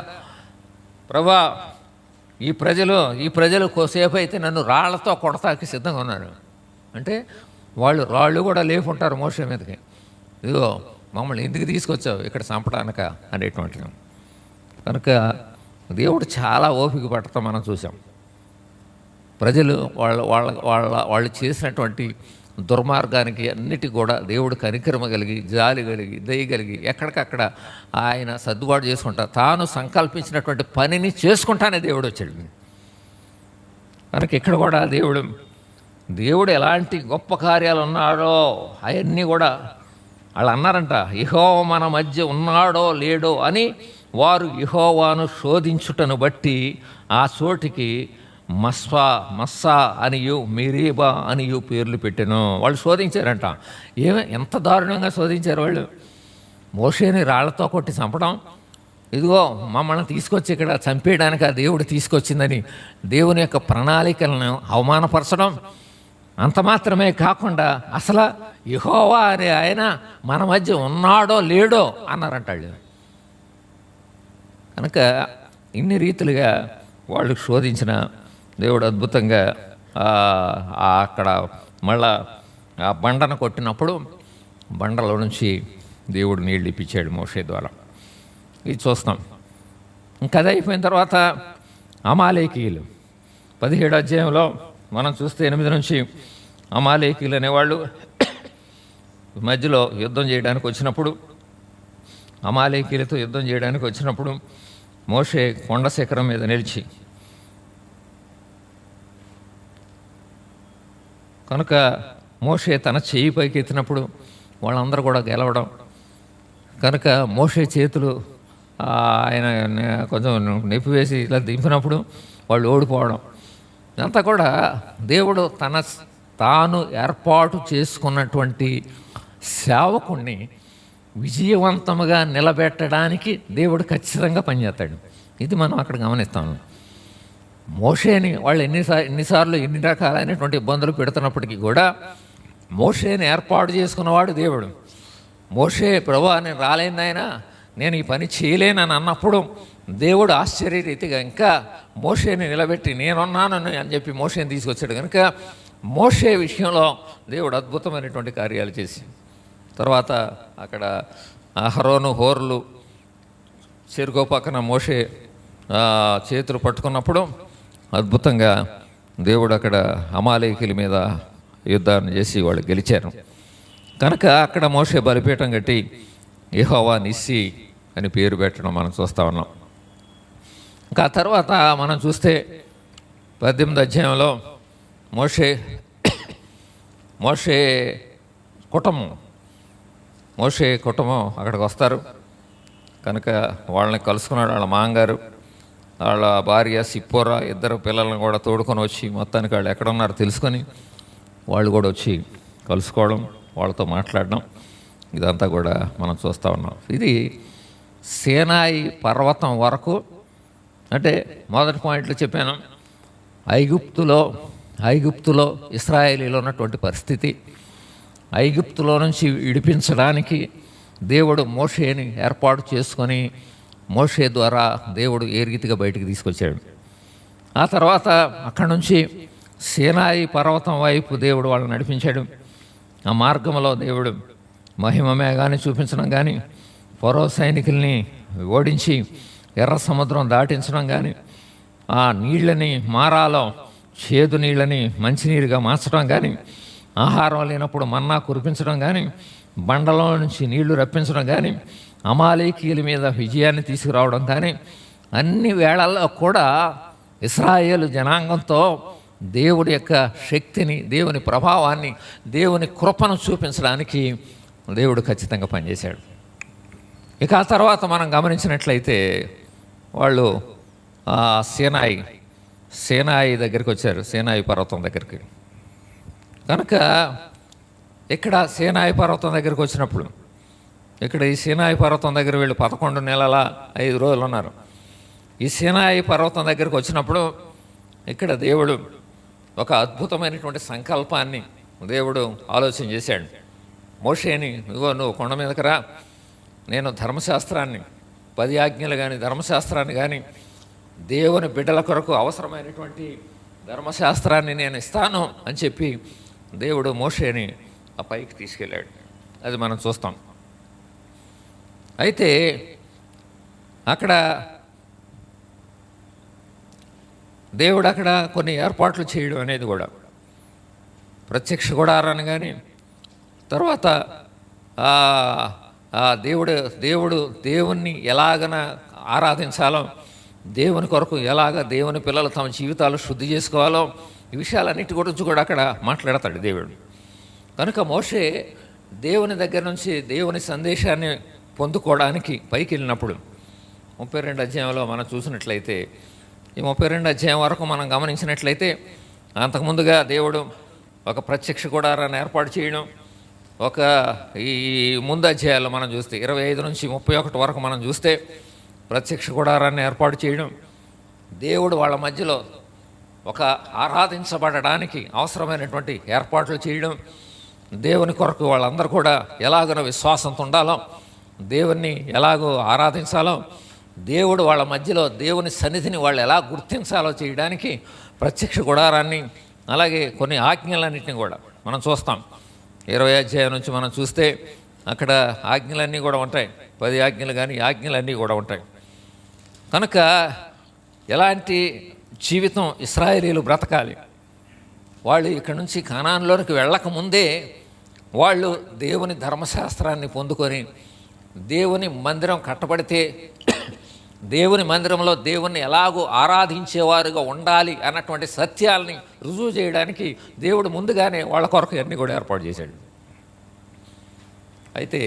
ప్రభా, ఈ ప్రజలు కోసేపు అయితే నన్ను రాళ్లతో కొడతాకి సిద్ధంగా ఉన్నారు అంటే, రాళ్ళు కూడా లేపుంటారు మోషే మీదకి, ఇదిగో మమ్మల్ని ఎందుకు తీసుకొచ్చావు ఇక్కడ చంపడానిక అనేటువంటి. కనుక దేవుడు చాలా ఓపిక పట్టడం మనం చూసాం. ప్రజలు వాళ్ళు చేసినటువంటి దుర్మార్గానికి అన్నిటి కూడా దేవుడు కనికరమ కలిగి, జాలి కలిగి, దయ కలిగి ఎక్కడికక్కడ ఆయన సర్దుబాటు చేసుకుంటా తాను సంకల్పించినటువంటి పనిని చేసుకుంటానే దేవుడు వచ్చాడు. కనుక ఇక్కడ కూడా దేవుడు ఎలాంటి గొప్ప కార్యాలు ఉన్నాడో అవన్నీ కూడా వాళ్ళు అన్నారంట, యెహోవా మన మధ్య ఉన్నాడో లేడో అని వారు యెహోవాను శోధించుటను బట్టి ఆ చోటికి మస్సా అనియు మెరీబా అనియు పేర్లు పెట్టాను. వాళ్ళు శోధించారంట. ఎంత దారుణంగా శోధించారు వాళ్ళు. మోషేని రాళ్లతో కొట్టి చంపడం, ఇదిగో మమ్మల్ని తీసుకొచ్చి ఇక్కడ చంపేయడానికి ఆ దేవుడు తీసుకొచ్చిందని దేవుని యొక్క ప్రణాళికలను అవమానపరచడం, అంత మాత్రమే కాకుండా అసలు యెహోవా అనే ఆయన మన మధ్య ఉన్నాడో లేడో అన్నారంట వాళ్ళు. కనుక ఇన్ని రీతులుగా వాళ్ళు శోధించిన దేవుడు అద్భుతంగా అక్కడ మళ్ళా ఆ బండను కొట్టినప్పుడు బండలో నుంచి దేవుడు నీళ్ళు ఇప్పించాడు మోషే ద్వారా. ఇది చూస్తాం. ఇంకా అది అయిపోయిన తర్వాత అమాలేకీయులు 17వ అధ్యాయంలో మనం చూస్తే 8 నుంచి అమాలేకీయులు అనేవాళ్ళు మధ్యలో యుద్ధం చేయడానికి వచ్చినప్పుడు, అమాలేకీయులతో యుద్ధం చేయడానికి వచ్చినప్పుడు మోషే కొండ శిఖరం మీద నిలిచి, కనుక మోషే తన చేయి పైకి ఎత్తినప్పుడు వాళ్ళందరూ కూడా గెలవడం, కనుక మోషే చేతులు ఆయన కొంచెం నొప్పివేసి ఇలా దింపినప్పుడు వాళ్ళు ఓడిపోవడం, ఇదంతా కూడా దేవుడు తాను ఏర్పాటు చేసుకున్నటువంటి సేవకుణ్ణి విజయవంతముగా నిలబెట్టడానికి దేవుడు ఖచ్చితంగా పనిచేస్తాడు. ఇది మనం అక్కడ గమనిస్తాము. మోషేని వాళ్ళు ఎన్నిసార్లు ఎన్ని రకాలైనటువంటి ఇబ్బందులు పెడుతున్నప్పటికీ కూడా మోషేని ఏర్పాటు చేసుకున్నవాడు దేవుడు. మోషే ప్రభువా నేను రాలేను నాయనా, నేను ఈ పని చేయలేనని అన్నప్పుడు దేవుడు ఆశ్చర్యరీతిగా ఇంకా మోషేని నిలబెట్టి నేనున్నాను అని చెప్పి మోషేని తీసుకొచ్చాడు. కనుక మోషే విషయంలో దేవుడు అద్భుతమైనటువంటి కార్యాలు చేసి, తర్వాత అక్కడ అహరోను హోర్లు చెరుకో పక్కన మోషే చేతులు పట్టుకున్నప్పుడు అద్భుతంగా దేవుడు అక్కడ అమాలేకీల మీద యుద్ధాన్ని చేసి వాళ్ళు గెలిచారు. కనుక అక్కడ మోషే బలిపీఠం కట్టి యెహోవా నిస్సి అని పేరు పెట్టడం మనం చూస్తూ ఉన్నాం. ఇంకా తర్వాత మనం చూస్తే 18వ అధ్యాయంలో మోషే కుటుంబం అక్కడికి వస్తారు. కనుక వాళ్ళని కలుసుకున్నాడు. వాళ్ళ మాంగారు, వాళ్ళ భార్య సిప్పోరా, 2 పిల్లలను కూడా తోడుకొని వచ్చి మొత్తానికి వాళ్ళు ఎక్కడున్నారో తెలుసుకొని వాళ్ళు కూడా వచ్చి కలుసుకోవడం, వాళ్ళతో మాట్లాడడం, ఇదంతా కూడా మనం చూస్తూ ఉన్నాం. ఇది సీనాయి పర్వతం వరకు, అంటే మొదటి పాయింట్లో చెప్పాను, ఐగుప్తులో ఇశ్రాయేలీలో ఉన్నటువంటి పరిస్థితి, ఐగుప్తులో నుంచి విడిపించడానికి దేవుడు మోషేని ఏర్పాటు చేసుకొని మోషే ద్వారా దేవుడు ఏ రీతిగా బయటికి తీసుకొచ్చాడు. ఆ తర్వాత అక్కడి నుంచి సీనాయి పర్వతం వైపు దేవుడు వాళ్ళని నడిపించాడు. ఆ మార్గంలో దేవుడు మహిమ మేఘాన్ని చూపించడం కానీ, ఫరో సైనికుల్ని ఓడించి ఎర్ర సముద్రం దాటించడం కానీ, ఆ నీళ్ళని మారాలో చేదు నీళ్ళని మంచినీరుగా మార్చడం కానీ, ఆహారం లేనప్పుడు మన్నా కురిపించడం కానీ, బండలో నుంచి నీళ్లు రప్పించడం కానీ, అమాలేకీయుల మీద విజయాన్ని తీసుకురావడం కానీ, అన్ని వేళల్లో కూడా ఇశ్రాయేలు జనాంగంతో దేవుడి యొక్క శక్తిని, దేవుని ప్రభావాన్ని, దేవుని కృపను చూపించడానికి దేవుడు ఖచ్చితంగా పనిచేశాడు. ఇక ఆ తర్వాత మనం గమనించినట్లయితే వాళ్ళు సీనాయి దగ్గరికి వచ్చారు, సీనాయి పర్వతం దగ్గరికి. కనుక ఇక్కడ సీనాయి పర్వతం దగ్గరికి వచ్చినప్పుడు, ఇక్కడ ఈ సీనాయి పర్వతం దగ్గర వీళ్ళు 11 నెలల 5 రోజులు ఉన్నారు. ఈ సీనాయి పర్వతం దగ్గరికి వచ్చినప్పుడు ఇక్కడ దేవుడు ఒక అద్భుతమైనటువంటి సంకల్పాన్ని దేవుడు ఆలోచన చేశాడు. మోషేని, నువ్వు కొండ మీదకి రా, నేను ధర్మశాస్త్రాన్ని 10 ఆజ్ఞలు కానీ ధర్మశాస్త్రాన్ని కానీ దేవుని బిడ్డల కొరకు అవసరమైనటువంటి ధర్మశాస్త్రాన్ని నేను ఇస్తాను అని చెప్పి దేవుడు మోషేని ఆ పైకి తీసుకెళ్ళాడు. అది మనం చూస్తాం. అయితే అక్కడ దేవుడు అక్కడ కొన్ని ఏర్పాట్లు చేయడం అనేది కూడా, ప్రత్యక్ష గుడారాన్ని కానీ, తర్వాత దేవుణ్ణి ఎలాగన ఆరాధించాలో, దేవుని కొరకు ఎలాగ దేవుని పిల్లలు తమ జీవితాలు శుద్ధి చేసుకోవాలో, ఈ విషయాలన్నిటి గురించి కూడా అక్కడ మాట్లాడతాడు దేవుడు. కనుక మోషే దేవుని దగ్గర నుంచి దేవుని సందేశాన్ని పొందుకోవడానికి పైకి వెళ్ళినప్పుడు 32 అధ్యాయంలో మనం చూసినట్లయితే, ఈ 32 అధ్యాయం వరకు మనం గమనించినట్లయితే, అంతకుముందుగా దేవుడు ఒక ప్రత్యక్ష గుడారాన్ని ఏర్పాటు చేయడం, ఈ ముందు అధ్యాయాల్లో మనం చూస్తే 25 నుంచి 31 వరకు మనం చూస్తే ప్రత్యక్ష గుడారాన్ని ఏర్పాటు చేయడం, దేవుడు వాళ్ళ మధ్యలో ఒక ఆరాధించబడడానికి అవసరమైనటువంటి ఏర్పాట్లు చేయడం, దేవుని కొరకు వాళ్ళందరూ కూడా ఎలాగో విశ్వాసంతో ఉండాలో, దేవుణ్ణి ఎలాగో ఆరాధించాలో, దేవుడు వాళ్ళ మధ్యలో దేవుని సన్నిధిని వాళ్ళు ఎలా గుర్తించాలో చేయడానికి ప్రత్యక్ష గుడారాన్ని, అలాగే కొన్ని ఆజ్ఞలన్నింటినీ కూడా మనం చూస్తాం. 20వ అధ్యాయం నుంచి మనం చూస్తే అక్కడ ఆజ్ఞలన్నీ కూడా ఉంటాయి. 10 ఆజ్ఞలు కానీ ఆజ్ఞలన్నీ కూడా ఉంటాయి. కనుక ఎలాంటి జీవితం ఇశ్రాయేలీయులు బ్రతకాలి, వాళ్ళు ఇక్కడి నుంచి కానానులోనికి వెళ్ళకముందే వాళ్ళు దేవుని ధర్మశాస్త్రాన్ని పొందుకొని దేవుని మందిరం కట్టబడితే దేవుని మందిరంలో దేవుణ్ణి ఎలాగో ఆరాధించేవారుగా ఉండాలి అన్నటువంటి సత్యాల్ని రుజువు చేయడానికి దేవుడు ముందుగానే వాళ్ళ కొరకు అన్నీ కూడా ఏర్పాటు చేశాడు. అయితే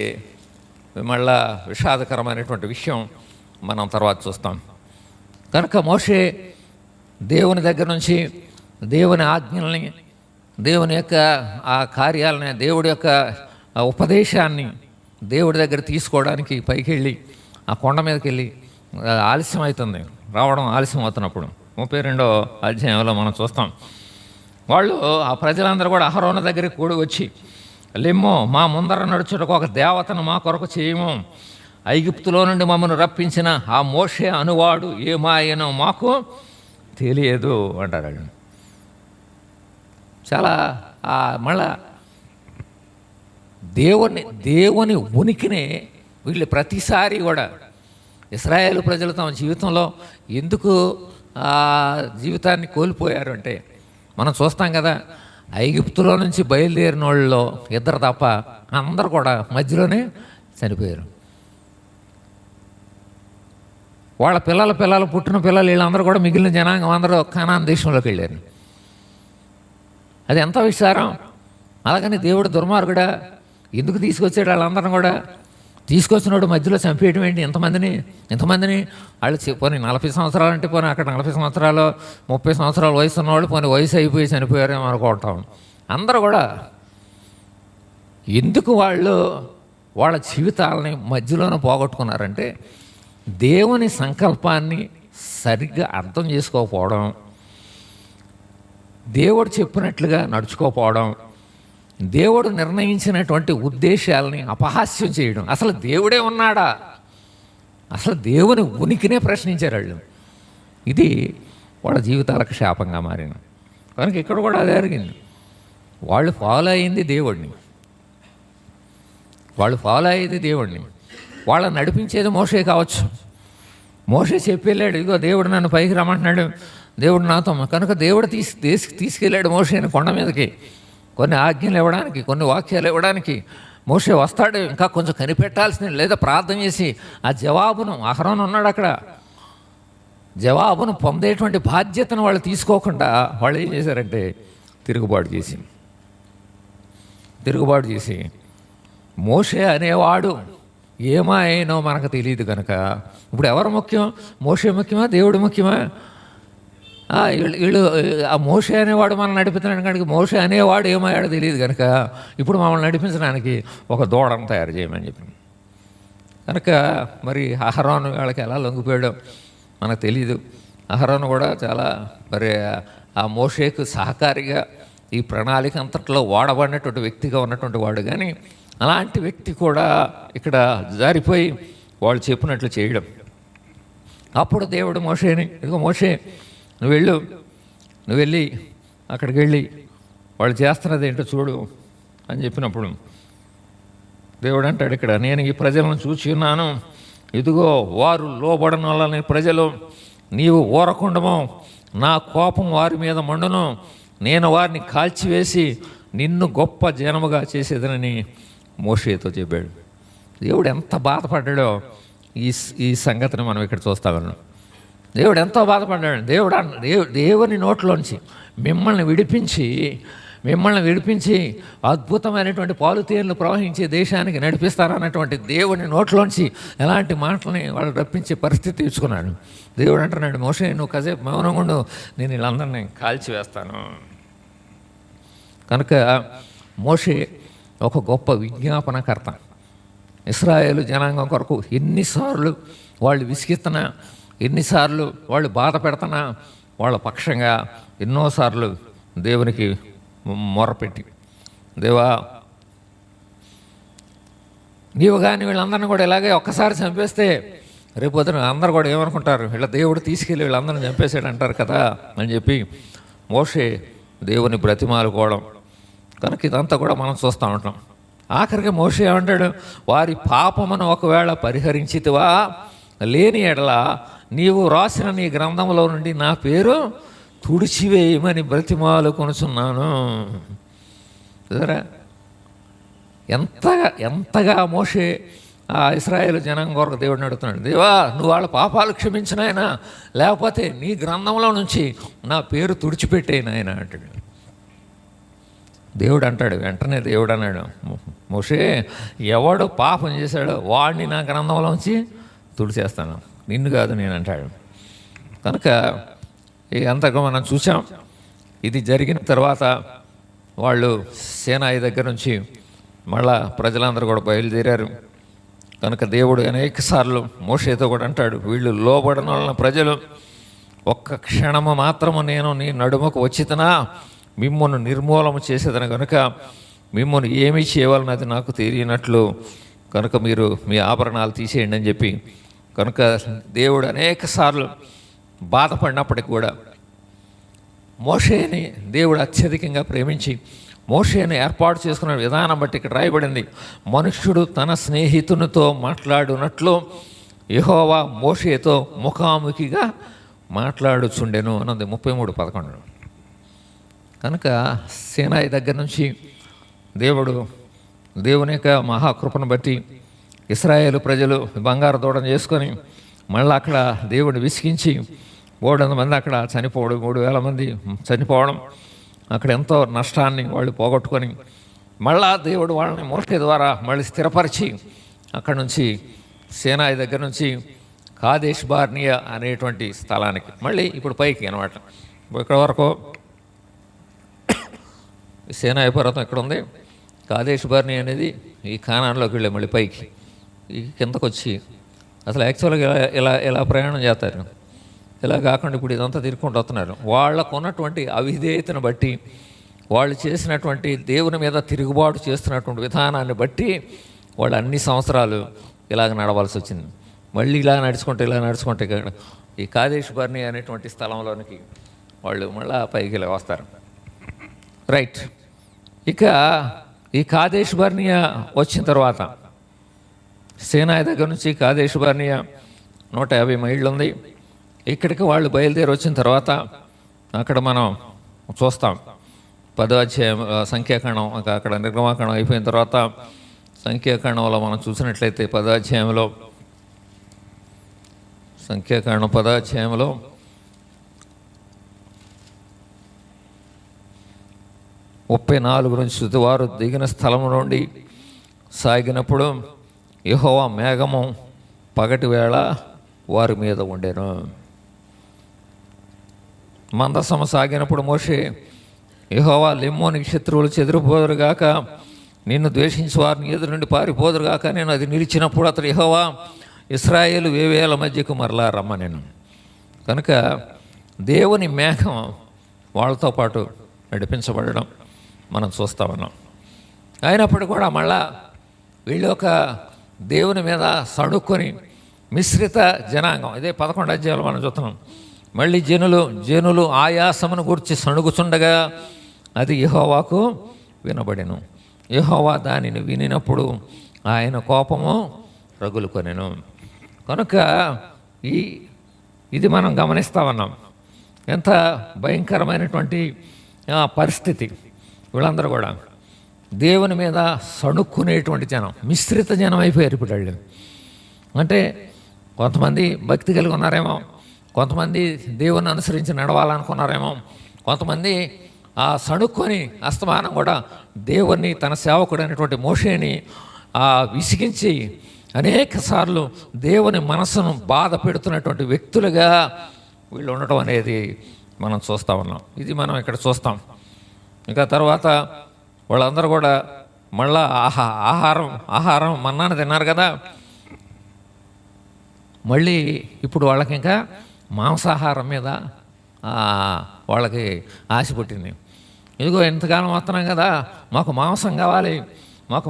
మళ్ళా విషాదకరమైనటువంటి విషయం మనం తర్వాత చూస్తాం. కనుక మోషే దేవుని దగ్గర నుంచి దేవుని ఆజ్ఞల్ని, దేవుని యొక్క ఆ కార్యాలని, దేవుడి యొక్క ఉపదేశాన్ని దేవుడి దగ్గర తీసుకోవడానికి పైకి వెళ్ళి ఆ కొండ మీదకి వెళ్ళి ఆలస్యం అవుతుంది, రావడం ఆలస్యం అవుతున్నప్పుడు 32వ అధ్యాయంలో మనం చూస్తాం. వాళ్ళు ఆ ప్రజలందరూ కూడా అహరోను దగ్గరికి కూడి వచ్చి, లెమ్మో మా ముందర నడుచుటకు ఒక దేవతను మా కొరకు చేయము, ఐగుప్తులో నుండి మమ్మల్ని రప్పించిన ఆ మోషే అనువాడు ఏమాయనో మాకు తెలియదు అంటారు. చాలా మళ్ళా దేవుని ఉనికిని వీళ్ళు ప్రతిసారి కూడా ఇశ్రాయేలు ప్రజలు తమ జీవితంలో ఎందుకు జీవితాన్ని కోల్పోయారు అంటే మనం చూస్తాం కదా, ఐగుప్తులో నుంచి బయలుదేరిన వాళ్ళలో 2 తప్ప అందరూ కూడా మధ్యలోనే చనిపోయారు. వాళ్ళ పిల్లలు పుట్టిన పిల్లలు వీళ్ళందరూ కూడా మిగిలిన జనాంగం అందరూ కానాన్ దేశంలోకి వెళ్ళారు. అది ఎంత విచారం. అలాగని దేవుడు దుర్మార్గుడా ఎందుకు తీసుకొచ్చాడు వాళ్ళందరిని కూడా? తీసుకొచ్చినోడు మధ్యలో చంపేయడం ఏంటి? ఇంతమందిని వాళ్ళు పోనీ 40 సంవత్సరాలు అంటే పోనీ అక్కడ 40 సంవత్సరాలు 30 సంవత్సరాల వయసు ఉన్నవాళ్ళు పోనీ వయసు అయిపోయి చనిపోయారేమో అనుకుంటాం. అందరూ కూడా ఎందుకు వాళ్ళ జీవితాలని మధ్యలోనే పోగొట్టుకున్నారంటే దేవుని సంకల్పాన్ని సరిగ్గా అర్థం చేసుకోకపోవడం, దేవుడు చెప్పినట్లుగా నడుచుకోకపోవడం, దేవుడు నిర్ణయించినటువంటి ఉద్దేశాలని అపహాస్యం చేయడం. అసలు దేవుడే ఉన్నాడా, అసలు దేవుని ఉనికినే ప్రశ్నించారు వాళ్ళు. ఇది వాళ్ళ జీవితాలకు శాపంగా మారిన. కనుక ఇక్కడ కూడా అదే జరిగింది. వాళ్ళు ఫాలో అయింది దేవుడిని, వాళ్ళని నడిపించేది మోషే కావచ్చు. మోషే చెప్పి వెళ్ళాడు, ఇదిగో దేవుడు నన్ను పైకి రమ్మంటున్నాడు, దేవుడు నాతో. కనుక దేవుడు తీసుకెళ్ళాడు మోషేని కొండ మీదకి కొన్ని ఆజ్ఞలు ఇవ్వడానికి, కొన్ని వాక్యాలు ఇవ్వడానికి. మోషే వస్తాడు, ఇంకా కొంచెం కనిపెట్టాల్సింది, లేదా ప్రార్థన చేసి ఆ జవాబును, అహరోను ఉన్నాడు అక్కడ, జవాబును పొందేటువంటి బాధ్యతను వాళ్ళు తీసుకోకుండా వాళ్ళు ఏం చేశారంటే తిరుగుబాటు చేసి మోషే అనేవాడు ఏమాయనో మనకు తెలియదు కనుక ఇప్పుడు ఎవరు ముఖ్యం? మోషే ముఖ్యమా, దేవుడు ముఖ్యమా? వీళ్ళు ఆ మోషే అనేవాడు మనం నడిపించడానికి, కనుక మోషే అనేవాడు ఏమయ్యాడో తెలియదు కనుక ఇప్పుడు మమ్మల్ని నడిపించడానికి ఒక దూడను తయారు చేయమని చెప్పి. కనుక మరి అహరోను వాళ్ళకి ఎలా లొంగిపోయాడో మనకు తెలియదు. అహరోను కూడా చాలా మరి ఆ మోషేకు సహకారిగా ఈ ప్రణాళిక అంతట్లో వాడబడినటువంటి వ్యక్తిగా ఉన్నటువంటి వాడు. కానీ అలాంటి వ్యక్తి కూడా ఇక్కడ జారిపోయి వాళ్ళు చెప్పినట్లు చేయడం. అప్పుడు దేవుడు మోషేని, ఇదిగో మోషే నువ్వు వెళ్ళి అక్కడికి వెళ్ళి వాళ్ళు చేస్తున్నది ఏంటో చూడు అని చెప్పినప్పుడు దేవుడు అంటాడు ఇక్కడ, నేను ఈ ప్రజలను చూచి ఉన్నాను, ఇదిగో వారు లోబడని వాళ్ళని ప్రజలు, నీవు ఊరకుండము, నా కోపం వారి మీద మండును, నేను వారిని కాల్చివేసి నిన్ను గొప్ప జనముగా చేసేదనని మోషేతో చెప్పాడు. దేవుడు ఎంత బాధపడ్డాడో ఈ సంగతిని మనం ఇక్కడ చూస్తామన్నాం. దేవుడు ఎంతో బాధపడ్డాడు. దేవుని నోట్లోంచి మిమ్మల్ని విడిపించి అద్భుతమైనటువంటి పాలుతేన్లు ప్రవహించే దేశానికి నడిపిస్తారన్నటువంటి దేవుని నోట్లోంచి ఎలాంటి మాటలని వాళ్ళు రప్పించే పరిస్థితి తెచ్చుకున్నాడు. దేవుడు అంటున్నాడు, మోషే నువ్వు కాసేపు మౌనంగా ఉండు, నేను వీళ్ళందరినీ కాల్చివేస్తాను. కనుక మోషే ఒక గొప్ప విజ్ఞాపనకర్త. ఇశ్రాయేలు జనాంగం కొరకు ఎన్నిసార్లు వాళ్ళు విసిగిస్తున్నా, ఎన్నిసార్లు వాళ్ళు బాధ పెడుతున్నా వాళ్ళ పక్షంగా ఎన్నోసార్లు దేవునికి మొరపెట్టి, దేవా నీవు కానీ వీళ్ళందరినీ కూడా ఇలాగే ఒక్కసారి చంపేస్తే రేపొద్దున అందరు కూడా ఏమనుకుంటారు, వీళ్ళ దేవుడు తీసుకెళ్ళి వీళ్ళందరిని చంపేసాడు అంటారు కదా అని చెప్పి మోషే దేవుని బ్రతిమాలుకోవడం. కనుక ఇదంతా కూడా మనం చూస్తూ ఉంటాం. ఆఖరికి మోషే ఏమంటాడు, వారి పాపమును ఒకవేళ పరిహరించితివా, లేని ఎడల నీవు రాసిన నీ గ్రంథంలో నుండి నా పేరు తుడిచివేయమని బ్రతిమాలు కొనుచున్నాను. చూసారా ఎంతగా మోషే ఆ ఇశ్రాయేలు జనం కొరకు దేవుడిని అడుగుతున్నాడు, దేవా నువ్వు వాళ్ళ పాపాలు క్షమించినాయనా, లేకపోతే నీ గ్రంథంలో నుంచి నా పేరు తుడిచిపెట్టేనాయన అంటాడు. దేవుడు అంటాడు, వెంటనే దేవుడు అన్నాడు, మోషే ఎవడు పాపం చేశాడో వాడిని నా గ్రంథంలోంచి తుడిచేస్తాను, నిన్ను కాదు నేను అంటాడు. కనుక అంతగా మనం చూసాం. ఇది జరిగిన తర్వాత వాళ్ళు సేనాయి దగ్గర నుంచి మళ్ళా ప్రజలందరూ కూడా బయలుదేరారు. కనుక దేవుడు అనేక సార్లు మోషేతో కూడా అంటాడు, వీళ్ళు లోబడిన వాళ్ళ ప్రజలు ఒక్క క్షణము మాత్రము నేను నీ నడుమకు వచ్చితనా మిమ్మల్ని నిర్మూలన చేసేదని, కనుక మిమ్మల్ని ఏమీ చేయవాలన్నది నాకు తెలియనట్లు కనుక మీరు మీ ఆభరణాలు తీసేయండి అని చెప్పి. కనుక దేవుడు అనేక సార్లు బాధపడినప్పటికి కూడా మోషేని దేవుడు అత్యధికంగా ప్రేమించి మోషేని ఏర్పాటు చేసుకున్న విధానం బట్టి ఇక్కడ రాయబడింది, మనుష్యుడు తన స్నేహితునితో మాట్లాడునట్లు యెహోవా మోషేతో ముఖాముఖిగా మాట్లాడుచుండెను అన్నది 33:11. కనుక సేనాయి దగ్గర నుంచి దేవుని యొక్క మహాకృపను బట్టి ఇశ్రాయేలు ప్రజలు బంగారు దూడను చేసుకొని మళ్ళీ అక్కడ దేవుడిని విసిగించి 300 మంది అక్కడ చనిపోవడం, 3000 మంది చనిపోవడం, అక్కడ ఎంతో నష్టాన్ని వాళ్ళు పోగొట్టుకొని మళ్ళా దేవుడు వాళ్ళని మోషే ద్వారా మళ్ళీ స్థిరపరిచి అక్కడ నుంచి సేనాయి దగ్గర నుంచి కాదేష్ బార్నియా అనేటువంటి స్థలానికి మళ్ళీ ఇప్పుడు పైకి అనమాట. ఇక్కడ వరకు సేనాయి పర్వతం ఇక్కడ ఉంది, కాదేష్ బార్నియా అనేది ఈ కానాన్లోకి వెళ్ళే మళ్ళీ పైకి ఈ కిందకు వచ్చి అసలు యాక్చువల్గా ఇలా ప్రయాణం చేస్తారు. ఇలా కాకుండా ఇప్పుడు ఇదంతా తిరుక్కుంటూ వస్తున్నారు. వాళ్ళకు ఉన్నటువంటి అవిధేయతను బట్టి, వాళ్ళు చేసినటువంటి దేవుని మీద తిరుగుబాటు చేస్తున్నటువంటి విధానాన్ని బట్టి వాళ్ళు అన్ని సంవత్సరాలు ఇలాగ నడవాల్సి వచ్చింది. మళ్ళీ ఇలా నడుచుకుంటే ఈ కాదేష్ బర్నియా అనేటువంటి స్థలంలోనికి వాళ్ళు మళ్ళీ పైకి ఇలా వస్తారు. రైట్. ఇక ఈ కాదేష్ బర్నియా వచ్చిన తర్వాత సేనాయి దగ్గర నుంచి కాదేష్ బర్నియా 150 మైళ్ళు ఉంది. ఇక్కడికి వాళ్ళు బయలుదేరి వచ్చిన తర్వాత అక్కడ మనం చూస్తాం 10వ అధ్యాయం సంఖ్యాకాండం, అక్కడ నిర్గమాకాండం అయిపోయిన తర్వాత సంఖ్యాకాండంలో మనం చూసినట్లయితే 10వ అధ్యాయంలో సంఖ్యాకాండం 10వ అధ్యాయంలో 34 నుంచి వారు దిగిన స్థలం నుండి సాగినప్పుడు యెహోవా మేఘము పగటి వేళ వారి మీద ఉండెను. మందసమ సాగినప్పుడు మోషే యెహోవా లెమ్మోనికి శత్రువులు చెదిరిపోదురుగాక, నిన్ను ద్వేషించి వారిని ఎదురు నుండి పారిపోదురుగాక నేను అది నిలిచినప్పుడు అతడు యెహోవా ఇశ్రాయేలు వేవేల మధ్యకు మరలా రమ్మనెను. కనుక దేవుని మేఘం వాళ్ళతో పాటు నడిపించబడడం మనం చూస్తా ఉన్నాం. అయినప్పటికీ కూడా మళ్ళా వీళ్ళు ఒక దేవుని మీద సణుక్కొని మిశ్రిత జనాంగం, ఇదే 11వ అధ్యాయంలో మనం చూస్తున్నాం. మళ్ళీ జనులు ఆయాసమును గురించి సణుగుచుండగా అది యెహోవాకు వినబడెను. యెహోవా దానిని వినినప్పుడు ఆయన కోపము రగులుకొనెను. కనుక ఇది మనం గమనిస్తూ ఉన్నాం. ఎంత భయంకరమైనటువంటి పరిస్థితి. వీళ్ళందరూ కూడా దేవుని మీద సణుక్కునేటువంటి జనం, మిశ్రిత జనం అయిపోయారు ఇప్పుడు వాళ్ళు. అంటే కొంతమంది భక్తి కలిగి ఉన్నారేమో, కొంతమంది దేవుని అనుసరించి నడవాలనుకున్నారేమో, కొంతమంది ఆ సణుక్కొని అస్తమానం కూడా దేవుణ్ణి తన సేవకుడు అనేటువంటి మోషేని విసిగించి అనేక సార్లు దేవుని మనసును బాధ పెడుతున్నటువంటి వ్యక్తులుగా వీళ్ళు ఉండటం అనేది మనం చూస్తూ ఉన్నాం. ఇది మనం ఇక్కడ చూస్తాం. ఇంకా తర్వాత వాళ్ళందరూ కూడా మళ్ళా ఆహారం మన్నాను తిన్నారు కదా, మళ్ళీ ఇప్పుడు వాళ్ళకి ఇంకా మాంసాహారం మీద వాళ్ళకి ఆశ పుట్టింది. ఇదిగో ఎంతకాలం వస్తున్నాం కదా, మాకు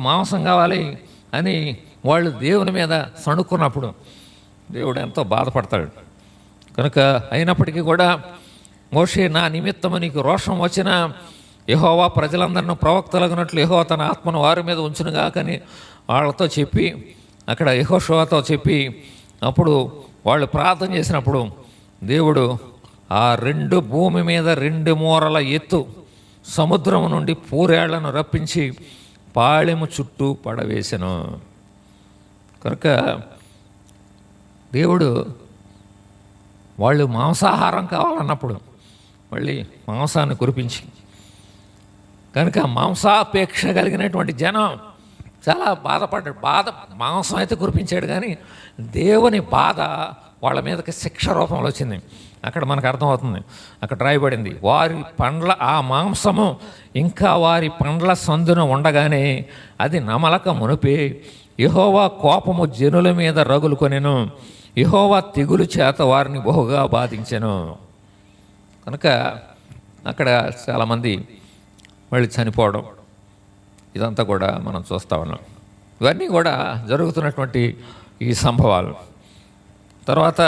మాంసం కావాలి అని వాళ్ళు దేవుని మీద సణుక్కున్నప్పుడు దేవుడు ఎంతో బాధపడతాడు. కనుక అయినప్పటికీ కూడా మోషే, నా నిమిత్తము నీకు రోషం వచ్చినా యెహోవా ప్రజలందరినీ ప్రవక్తలగినట్లు యెహోవా తన ఆత్మను వారి మీద ఉంచునుగా అని వాళ్ళతో చెప్పి, అక్కడ యెహోషువతో చెప్పి, అప్పుడు వాళ్ళు ప్రార్థన చేసినప్పుడు దేవుడు ఆ భూమి మీద 2 మూరల ఎత్తు సముద్రం నుండి పూరేళ్లను రప్పించి పాళెము చుట్టూ పడవేసెను. కనుక దేవుడు వాళ్ళు మాంసాహారం కావాలన్నప్పుడు మళ్ళీ మాంసాన్ని కురిపించి, కనుక మాంసాపేక్ష కలిగినటువంటి జనం చాలా బాధపడ్డాడు. మాంసం అయితే కురిపించాడు, కానీ దేవుని బాధ వాళ్ళ మీదకి శిక్ష రూపంలో వచ్చింది. అక్కడ మనకు అర్థమవుతుంది, అక్కడ రాయబడింది, వారి పండ్ల ఆ మాంసము ఇంకా వారి పండ్ల సందున ఉండగానే అది నమలక మునిపే యెహోవా కోపము జనుల మీద రగులుకొనెను, యెహోవా తెగులు చేత వారిని బహుగా బాధించెను. కనుక అక్కడ చాలామంది మళ్ళీ చనిపోవడం, ఇదంతా కూడా మనం చూస్తూ ఉన్నాం. ఇవన్నీ కూడా జరుగుతున్నటువంటి ఈ సంభవాలు. తర్వాత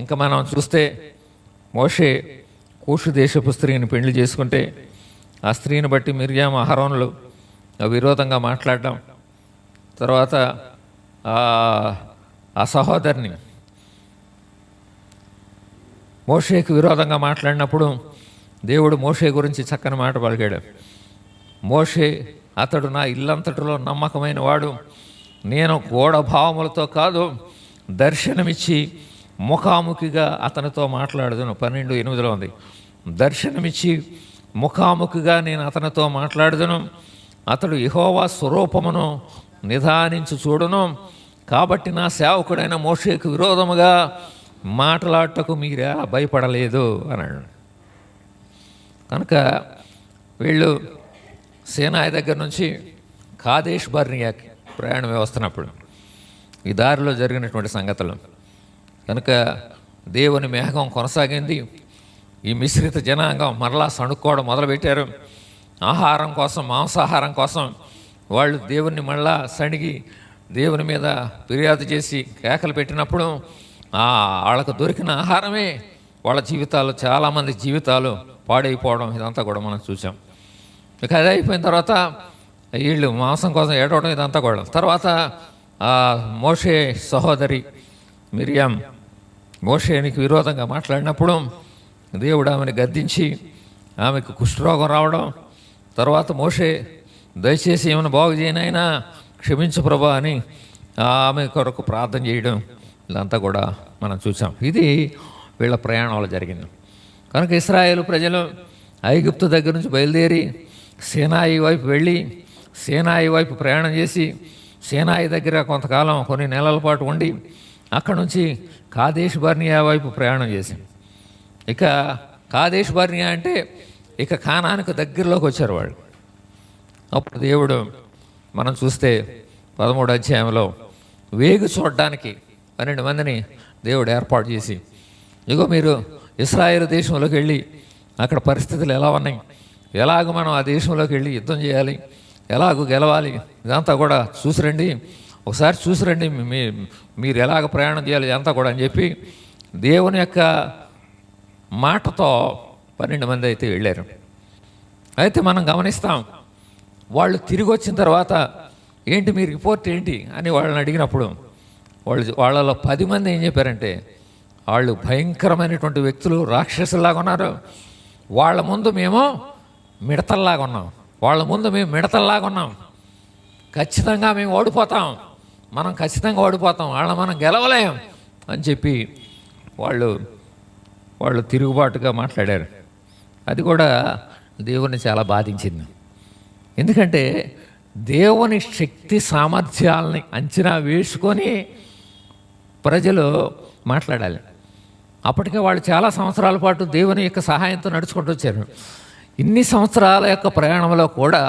ఇంకా మనం చూస్తే మోషే కూషు దేశపు స్త్రీని పెళ్లి చేసుకుంటే ఆ స్త్రీని బట్టి మిర్యాము అహరోనులు విరోధంగా మాట్లాడడం, తర్వాత ఆ సహోదరిని మోషేకి విరోధంగా మాట్లాడినప్పుడు దేవుడు మోషే గురించి చక్కని మాట పలికాడు. మోషే, అతడు నా ఇల్లంతటిలో నమ్మకమైన వాడు, నేను గూఢభావములతో కాదు దర్శనమిచ్చి ముఖాముఖిగా అతనితో మాట్లాడుదును. 12:8 ఉంది. దర్శనమిచ్చి ముఖాముఖిగా నేను అతనితో మాట్లాడుదును, అతడు యెహోవా స్వరూపమును నిదానించి చూడును, కాబట్టి నా సేవకుడైన మోషేకు విరోధముగా మాట్లాడటకు మీరే భయపడలేదు అన్నాడు. కనుక వీళ్ళు సీనాయి దగ్గర నుంచి కాదేష్ బర్నియాకి ప్రయాణం వస్తున్నప్పుడు ఈ దారిలో జరిగినటువంటి సంగతులు. కనుక దేవుని మేఘం కొనసాగింది. ఈ మిశ్రిత జనాంగం మరలా సణుక్కోవడం మొదలుపెట్టారు. ఆహారం కోసం, మాంసాహారం కోసం వాళ్ళు దేవుణ్ణి మళ్ళా సణిగి దేవుని మీద ఫిర్యాదు చేసి కేకలు పెట్టినప్పుడు వాళ్ళకు దొరికిన ఆహారమే వాళ్ళ జీవితాలు, చాలామంది జీవితాలు పాడైపోవడం, ఇదంతా కూడా మనం చూసాం. ఇక అది అయిపోయిన తర్వాత వీళ్ళు మాంసం కోసం ఏడవడం, ఇదంతా కూడా. తర్వాత మోషే సహోదరి మిరియాం మోషేనికి విరోధంగా మాట్లాడినప్పుడు దేవుడు ఆమెను గద్దించి ఆమెకు కుష్ఠరోగం రావడం, తర్వాత మోషే దయచేసి ఏమైనా బాగు చేయనైనా క్షమించు ప్రభా అని ఆమె కొరకు ప్రార్థన చేయడం, ఇదంతా కూడా మనం చూసాం. ఇది వీళ్ళ ప్రయాణంలో జరిగింది. కనుక ఇశ్రాయేలు ప్రజలు ఐగుప్తు దగ్గర నుంచి బయలుదేరి సీనాయి వైపు వెళ్ళి సీనాయి వైపు ప్రయాణం చేసి సీనాయి దగ్గర కొంతకాలం కొన్ని నెలల పాటు ఉండి అక్కడ నుంచి కాదేష్ బర్నియా వైపు ప్రయాణం చేసి, ఇక కాదేష్ బర్నియా అంటే ఇక కానానికి దగ్గరలోకి వచ్చారు వాళ్ళు. అప్పుడు దేవుడు మనం చూస్తే 13వ అధ్యాయంలో వేగు చూడడానికి 12 మందిని దేవుడు ఏర్పాటు చేసి, ఇగో మీరు ఇశ్రాయేలు దేశంలోకి వెళ్ళి అక్కడ పరిస్థితులు ఎలా ఉన్నాయి, ఎలాగ మనం ఆ దేశంలోకి వెళ్ళి యుద్ధం చేయాలి, ఎలాగో గెలవాలి, ఇదంతా కూడా చూసిరండి, ఒకసారి చూసిరండి, మీరు ఎలాగ ప్రయాణం చేయాలి ఇదంతా కూడా అని చెప్పి దేవుని యొక్క మాటతో 12 మంది అయితే వెళ్ళారు. అయితే మనం గమనిస్తాం, వాళ్ళు తిరిగి వచ్చిన తర్వాత ఏంటి మీ రిపోర్ట్ ఏంటి అని వాళ్ళని అడిగినప్పుడు వాళ్ళలో 10 మంది ఏం చెప్పారంటే, వాళ్ళు భయంకరమైనటువంటి వ్యక్తులు, రాక్షసులాగా ఉన్నారు, వాళ్ళ ముందు మేము మిడతల్లాగా ఉన్నాం, వాళ్ళ ముందు మేము మిడతల్లాగా ఉన్నాం, ఖచ్చితంగా మేము ఓడిపోతాం, మనం ఖచ్చితంగా ఓడిపోతాం, వాళ్ళని మనం గెలవలేం అని చెప్పి వాళ్ళు తిరుగుబాటుగా మాట్లాడారు. అది కూడా దేవుని చాలా బాధించింది. ఎందుకంటే దేవుని శక్తి సామర్థ్యాలని అంచనా వేసుకొని ప్రజలు మాట్లాడాలి. అప్పటికే వాళ్ళు చాలా సంవత్సరాల పాటు దేవుని యొక్క సహాయంతో నడుచుకుంటూ వచ్చారు. ఇన్ని సంవత్సరాల యొక్క ప్రయాణంలో కూడా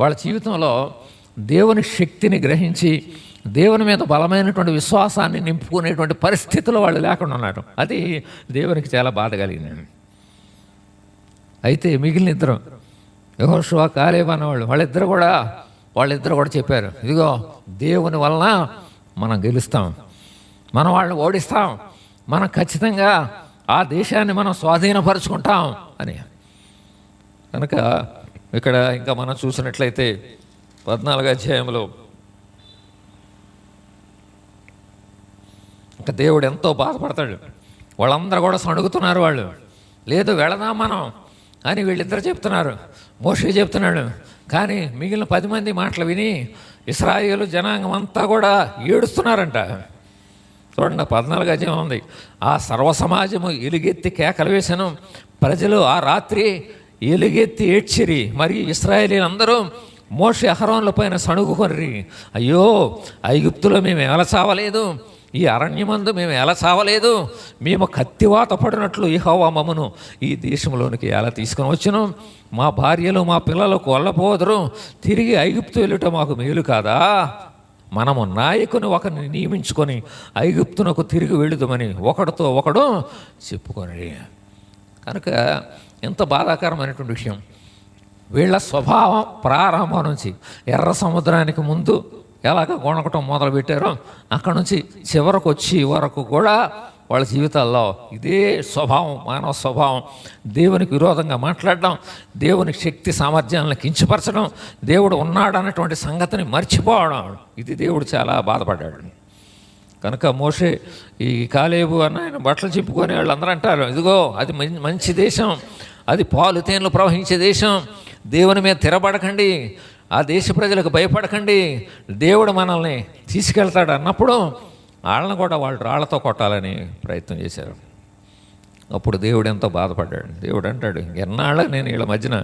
వాళ్ళ జీవితంలో దేవుని శక్తిని గ్రహించి దేవుని మీద బలమైనటువంటి విశ్వాసాన్ని నింపుకునేటువంటి పరిస్థితులు వాళ్ళు లేకుండా ఉన్నారు. అది దేవునికి చాలా బాధ కలిగింది. అయితే మిగిలిన ఇద్దరు యెహోషువ, కాలేబు అన్నవాళ్ళు వాళ్ళిద్దరు కూడా చెప్పారు, ఇదిగో దేవుని వలన మనం గెలుస్తాం, మనం వాళ్ళని ఓడిస్తాం, మనం ఖచ్చితంగా ఆ దేశాన్ని మనం స్వాధీనపరుచుకుంటాం అని. కనుక ఇక్కడ ఇంకా మనం చూసినట్లయితే 14వ అధ్యాయంలో ఇంకా దేవుడు ఎంతో బాధపడతాడు. వాళ్ళందరూ కూడా సణుగుతున్నారు, వాళ్ళు లేదు వెళదాం మనం అని వీళ్ళిద్దరు చెప్తున్నారు, మోషే చెప్తున్నాడు. కానీ మిగిలిన 10 మంది మాటలు విని ఇశ్రాయేలు జనాంగం అంతా కూడా ఏడుస్తున్నారంట. చూడండి 14వ అధ్యాయం ఉంది. ఆ సర్వసమాజము ఎలుగెత్తి కేకలు వేసెను, ప్రజలు ఆ రాత్రి ఎలుగెత్తి ఏడ్చిరి. మరియు ఇశ్రాయేలీలందరూ మోషే అహరోనుల పైన సణుగుకొనిరి. అయ్యో, ఐగుప్తులో మేము ఎలా చావలేదు, ఈ అరణ్యమందు మేము ఎలా చావలేదు, మేము కత్తివాత పడినట్లు యెహోవా మమ్మను ఈ దేశంలోనికి ఎలా తీసుకొని వచ్చును, మా భార్యలు మా పిల్లలు కొల్లపోదురు, తిరిగి ఐగుప్తు వెళ్ళుట మాకు మేలు కాదా, మనము నాయకుని ఒకరిని నియమించుకొని ఐగుప్తునకు తిరిగి వెళుదామని ఒకడితో ఒకడు చెప్పుకొని. కనుక ఎంత బాధాకరమైనటువంటి విషయం. వీళ్ళ స్వభావం ప్రారంభం నుంచి ఎర్ర సముద్రానికి ముందు ఎలాగ గొణకటం మొదలుపెట్టారో అక్కడ నుంచి చివరకు వచ్చి వరకు కూడా వాళ్ళ జీవితాల్లో ఇదే స్వభావం, మానవ స్వభావం. దేవునికి విరోధంగా మాట్లాడడం, దేవుని శక్తి సామర్థ్యాలను కించపరచడం, దేవుడు ఉన్నాడన్నటువంటి సంగతిని మర్చిపోవడం, ఇది దేవుడు చాలా బాధపడ్డాడు. కనుక మోషే ఈ కాలేబు అన్న ఆయన బట్టలు చెప్పుకొని వాళ్ళందరూ అంటారు, ఇదిగో అది మంచి దేశం, అది పాలు తేనెలు ప్రవహించే దేశం, దేవుని మీద తిరబడకండి, ఆ దేశ ప్రజలకు భయపడకండి, దేవుడు మనల్ని తీసుకెళ్తాడు అన్నప్పుడు వాళ్ళని కూడా వాళ్ళు రాళ్లతో కొట్టాలని ప్రయత్నం చేశారు. అప్పుడు దేవుడు ఎంతో బాధపడ్డాడు. దేవుడు అంటాడు, ఎన్నాళ్ళ నేను వీళ్ళ మధ్యన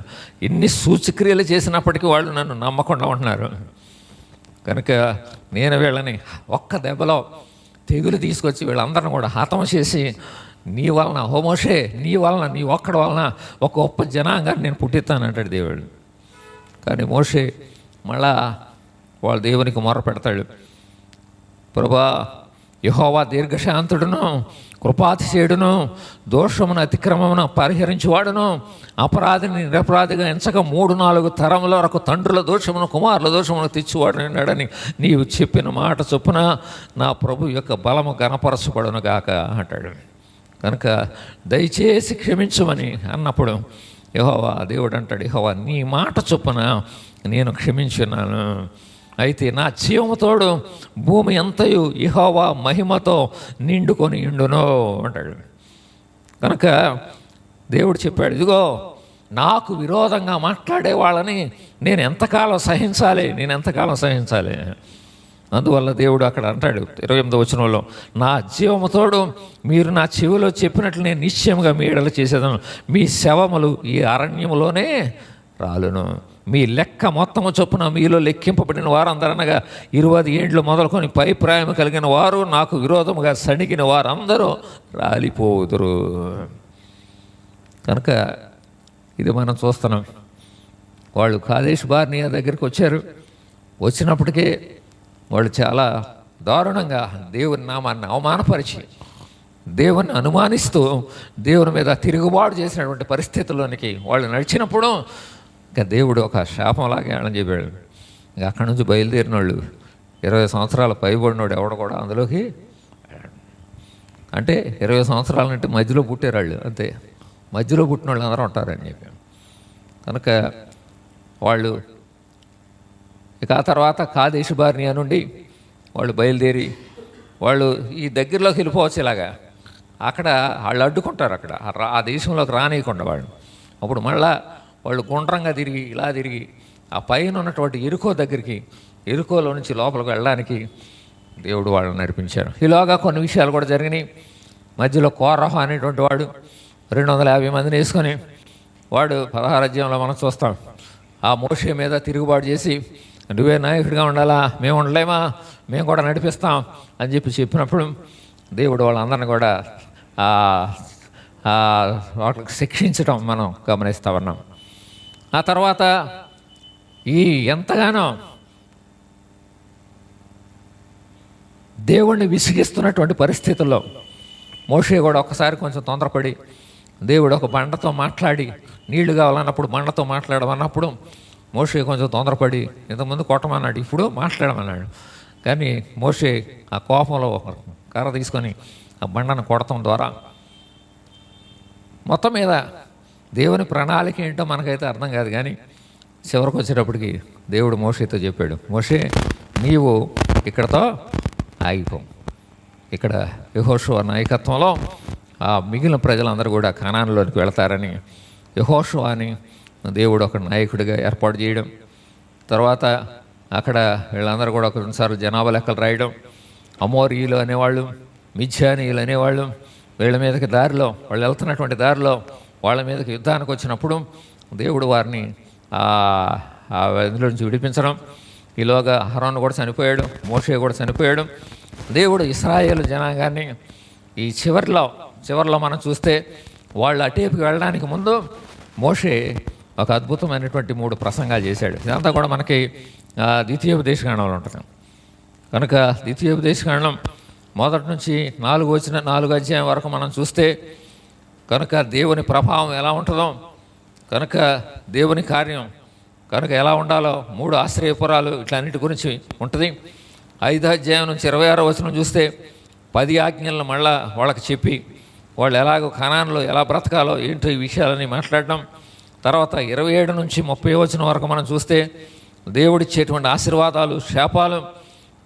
ఎన్ని సూచక్రియలు చేసినప్పటికీ వాళ్ళు నన్ను నమ్మకుండా ఉంటున్నారు, కనుక నేను వీళ్ళని ఒక్క దెబ్బలో తెగులు తీసుకొచ్చి వీళ్ళందరిని కూడా హతం చేసి నీ వలన ఓ మోషే, నీ వలన, నీ ఒక్కడి వలన ఒక గొప్ప జనాంగాన్ని నేను పుట్టిస్తానంటాడు దేవుడు. కానీ మోషే మళ్ళా వాళ్ళు దేవునికి మొర పెడతాడు, ప్రభా యెహోవా దీర్ఘశాంతుడును కృపాతిశేయుడును దోషమును అతిక్రమమును పరిహరించువాడును అపరాధిని నిరపరాధిగా ఎంచక 3-4 తరముల వరకు తండ్రుల దోషమును కుమారుల దోషమును తెచ్చివాడు అన్నాడని నీవు చెప్పిన మాట చొప్పున నా ప్రభు యొక్క బలము గణపరచబడును గాక అంటాడు. కనుక దయచేసి క్షమించమని అన్నప్పుడు యెహోవా దేవుడు అంటాడు, యెహోవా నీ మాట చొప్పున నేను క్షమించున్నాను, అయితే నా జీవముతోడు భూమి అంతయు యెహోవా మహిమతో నిండుకొని ఉండును అంటాడు. కనుక దేవుడు చెప్పాడు, ఇదిగో నాకు విరోధంగా మాట్లాడే వాళ్ళని నేను ఎంతకాలం సహించాలి. అందువల్ల దేవుడు అక్కడ అంటాడు 28వ వచనంలో, నా జీవముతోడు మీరు నా చెవిలో చెప్పినట్లు నేను నిశ్చయంగా మీ ఎడల చేసేదను, మీ శవములు ఈ అరణ్యములోనే రాలును, మీ లెక్క మొత్తము చొప్పున మీలో లెక్కింపబడిన వారు అందరనగా 20 ఏండ్లు మొదలుకొని పై ప్రాయం కలిగిన వారు నాకు విరోధముగా సణిగిన వారందరూ రాలిపోదురు. కనుక ఇది మనం చూస్తున్నాం. వాళ్ళు కాదేశ్ బార్నియా దగ్గరికి వచ్చారు. వచ్చినప్పటికే వాళ్ళు చాలా దారుణంగా దేవుని నామాన్ని అవమానపరిచి దేవుని అనుమానిస్తూ దేవుని మీద తిరుగుబాటు చేసినటువంటి పరిస్థితుల్లోనికి వాళ్ళు నడిచినప్పుడు ఇంకా దేవుడు ఒక శాపంలాగా వాళ్ళని చెప్పాడు. ఇంకా అక్కడి నుంచి బయలుదేరిన వాళ్ళు 20 సంవత్సరాల పైబడినోడు ఎవడు కూడా అందులోకి, అంటే 20 సంవత్సరాల నుండి మధ్యలో పుట్టారు వాళ్ళు, అంతే, మధ్యలో పుట్టిన వాళ్ళు అందరూ ఉంటారని చెప్పి. కనుక వాళ్ళు ఇక ఆ తర్వాత కాదేశ్ బార్నియా నుండి వాళ్ళు బయలుదేరి వాళ్ళు ఈ దగ్గరలోకి వెళ్ళిపోవచ్చు, ఇలాగా అక్కడ వాళ్ళు అడ్డుకుంటారు, అక్కడ ఆ దేశంలోకి రానియకుండా వాళ్ళు. అప్పుడు మళ్ళా వాళ్ళు గుండ్రంగా తిరిగి ఇలా తిరిగి ఆ పైన ఉన్నటువంటి ఎరుకో దగ్గరికి, ఎరుకోలో నుంచి లోపలికి వెళ్ళడానికి దేవుడు వాళ్ళని నడిపించారు. ఈలోగా కొన్ని విషయాలు కూడా జరిగినాయి. మధ్యలో కోరహ అనేటువంటి వాడు 250 మందిని వేసుకొని వాడు 16వ అధ్యాయంలో మనం చూస్తాం, ఆ మోషే మీద తిరుగుబాటు చేసి నువ్వే నాయకుడిగా ఉండాలా, మేము ఉండలేమా, మేము కూడా నడిపిస్తాం అని చెప్పినప్పుడు దేవుడు వాళ్ళందరినీ కూడా వాళ్ళకి శిక్షించడం మనం గమనిస్తూ ఉన్నాం. ఆ తర్వాత ఈ ఎంతగానో దేవుణ్ణి విసిగిస్తున్నటువంటి పరిస్థితుల్లో మోషే కూడా ఒకసారి కొంచెం తొందరపడి దేవుడు ఒక బండతో మాట్లాడి నీళ్లు కావాలన్నప్పుడు బండతో మాట్లాడమన్నప్పుడు మోషే కొంచెం తొందరపడి ఇంతకుముందు కొట్టమన్నాడు, ఇప్పుడు మాట్లాడమన్నాడు. కానీ మోషే ఆ కోపంలో కర్ర తీసుకొని ఆ బండను కొడటం ద్వారా మొత్తం మీద దేవుని ప్రణాళిక ఏంటో మనకైతే అర్థం కాదు. కానీ చివరికి వచ్చేటప్పటికి దేవుడు మోషేతో చెప్పాడు, మోషే నీవు ఇక్కడతో ఆగిపో. ఇక్కడ యెహోషువ నాయకత్వంలో ఆ మిగిలిన ప్రజలందరూ కూడా కనానులోనికి వెళతారని యెహోషువని దేవుడు ఒక నాయకుడిగా ఏర్పాటు చేయడం, తర్వాత అక్కడ వీళ్ళందరూ కూడా కొన్నిసార్లు జనాభా లెక్కలు రాయడం, అమోరీయులు అనేవాళ్ళు, మిథ్యానీయులు అనేవాళ్ళు వీళ్ళ మీదకి దారిలో వాళ్ళు వెళ్తున్నటువంటి దారిలో వాళ్ళ మీదకి యుద్ధానికి వచ్చినప్పుడు దేవుడు వారిని ఇందులో నుంచి విడిపించడం. ఈలోగా అహరోను కూడా చనిపోయాడు, మోషే కూడా చనిపోయాడు. దేవుడు ఇశ్రాయేలు జనాంగాన్ని ఈ చివరిలో మనం చూస్తే వాళ్ళు అటేపుకి వెళ్ళడానికి ముందు మోషే ఒక అద్భుతమైనటువంటి 3 ప్రసంగాలు చేశాడు. ఇదంతా కూడా మనకి ద్వితీయోపదేశకాండంలో ఉంటుంది. కనుక ద్వితీయోపదేశకాండం మొదటి నుంచి 4 అధ్యాయం వరకు మనం చూస్తే కనుక దేవుని ప్రభావం ఎలా ఉంటుందో, కనుక దేవుని కార్యం కనుక ఎలా ఉండాలో 3 ఆశ్రయపురాలు ఇట్లన్నిటి గురించి ఉంటుంది. 5వ అధ్యాయం నుంచి 26వ వచనం చూస్తే 10 ఆజ్ఞలను మళ్ళా వాళ్ళకి చెప్పి వాళ్ళు ఎలాగో కనానులో ఎలా బ్రతకాలో ఏంటో ఈ విషయాలని మాట్లాడడం. తర్వాత 27 నుంచి 30వ వచనం వరకు మనం చూస్తే దేవుడిచ్చేటువంటి ఆశీర్వాదాలు, శాపాలు,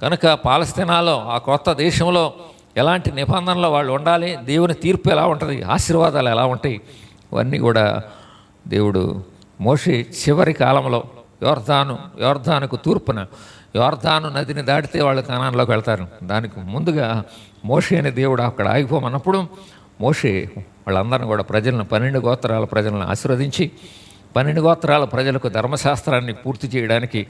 కనుక పాలస్తీనాలో ఆ కొత్త దేశంలో ఎలాంటి నిబంధనలు వాళ్ళు ఉండాలి, దేవుని తీర్పు ఎలా ఉంటుంది, ఆశీర్వాదాలు ఎలా ఉంటాయి, ఇవన్నీ కూడా దేవుడు మోషే చివరి కాలంలో యోర్దానుకు తూర్పున యోర్దాను నదిని దాటితే వాళ్ళు కనాన్లోకి వెళ్తారు. దానికి ముందుగా మోషే అనే దేవుడు అక్కడ ఆగిపోమన్నప్పుడు మోషే వాళ్ళందరిని కూడా 12 గోత్రాల ప్రజలను ఆశీర్వదించి 12 గోత్రాల ప్రజలకు ధర్మశాస్త్రాన్ని పూర్తి చేయడానికి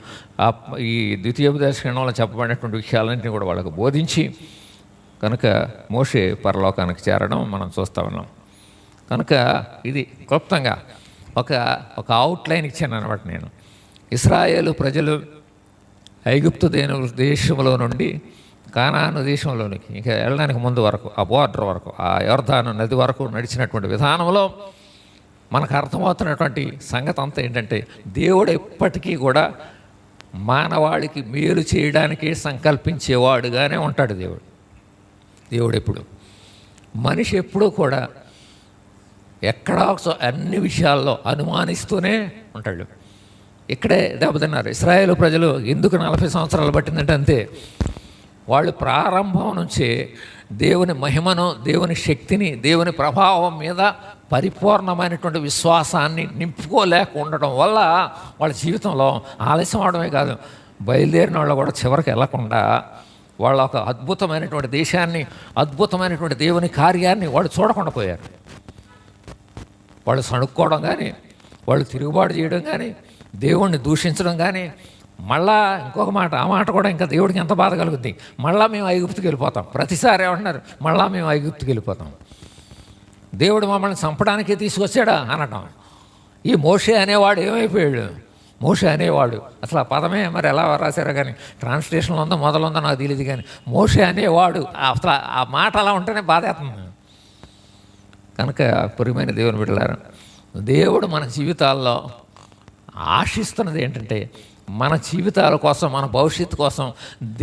ఈ ద్వితీయోపదేశకాండంలో చెప్పబడినటువంటి విషయాలన్నింటినీ కూడా వాళ్ళకు బోధించి కనుక మోషే పరలోకానికి చేరడం మనం చూస్తూ ఉన్నాం. కనుక ఇది క్లుప్తంగా ఒక అవుట్లైన్ ఇచ్చాను అన్నమాట. నేను ఇశ్రాయేలు ప్రజలు ఐగుప్తు దేశంలో నుండి కానాను దేశంలోనికి ఇంకా వెళ్ళడానికి ముందు వరకు ఆ బోర్డర్ వరకు ఆ యోర్దాను నది వరకు నడిచినటువంటి విధానంలో మనకు అర్థమవుతున్నటువంటి సంగతి అంతా ఏంటంటే దేవుడు ఎప్పటికీ కూడా మానవాళికి మేలు చేయడానికే సంకల్పించేవాడుగానే ఉంటాడు. దేవుడు ఎప్పుడు మనిషి ఎప్పుడూ కూడా ఎక్కడా అన్ని విషయాల్లో అనుమానిస్తూనే ఉంటాడు. ఇక్కడే దెబ్బతిన్నారు ఇశ్రాయేలు ప్రజలు. ఎందుకు 40 సంవత్సరాలు పట్టిందంటే అంతే, వాళ్ళు ప్రారంభం నుంచే దేవుని మహిమను, దేవుని శక్తిని, దేవుని ప్రభావం మీద పరిపూర్ణమైనటువంటి విశ్వాసాన్ని నింపుకోలేక ఉండడం వల్ల వాళ్ళ జీవితంలో ఆలస్యం అవడమే కాదు, బయలుదేరిన వాళ్ళు కూడా చివరికి వెళ్లకుండా వాళ్ళ ఒక అద్భుతమైనటువంటి దేశాన్ని, అద్భుతమైనటువంటి దేవుని కార్యాన్ని వాళ్ళు చూడకుండా పోయారు. వాళ్ళు సణుక్కోవడం కానీ, వాళ్ళు తిరుగుబాటు చేయడం కానీ, దేవుణ్ణి దూషించడం కానీ, మళ్ళా ఇంకొక మాట, ఆ మాట కూడా ఇంకా దేవుడికి ఎంత బాధ కలుగుద్ది, మళ్ళా మేము ఐగుప్తుకి వెళ్ళిపోతాం. ప్రతిసారి ఏమంటున్నారు, మళ్ళా మేము ఐగుప్తుకి వెళ్ళిపోతాం, దేవుడు మమ్మల్ని చంపడానికే తీసుకొచ్చాడా అనటం. ఈ మోషే అనేవాడు ఏమైపోయాడు? మోషే అనేవాడు అసలు ఆ పదమే మరి ఎలా రాశారో కానీ ట్రాన్స్లేషన్లో ఉందో మొదలుందో నాకు తెలియదు, కానీ మోషే అనేవాడు అసలు ఆ మాట అలా ఉంటేనే బాధేస్తుంది. కనుక పురిమైన దేవుని బిడ్డలారా, దేవుడు మన జీవితాల్లో ఆశిస్తున్నది ఏంటంటే మన జీవితాల కోసం, మన భవిష్యత్తు కోసం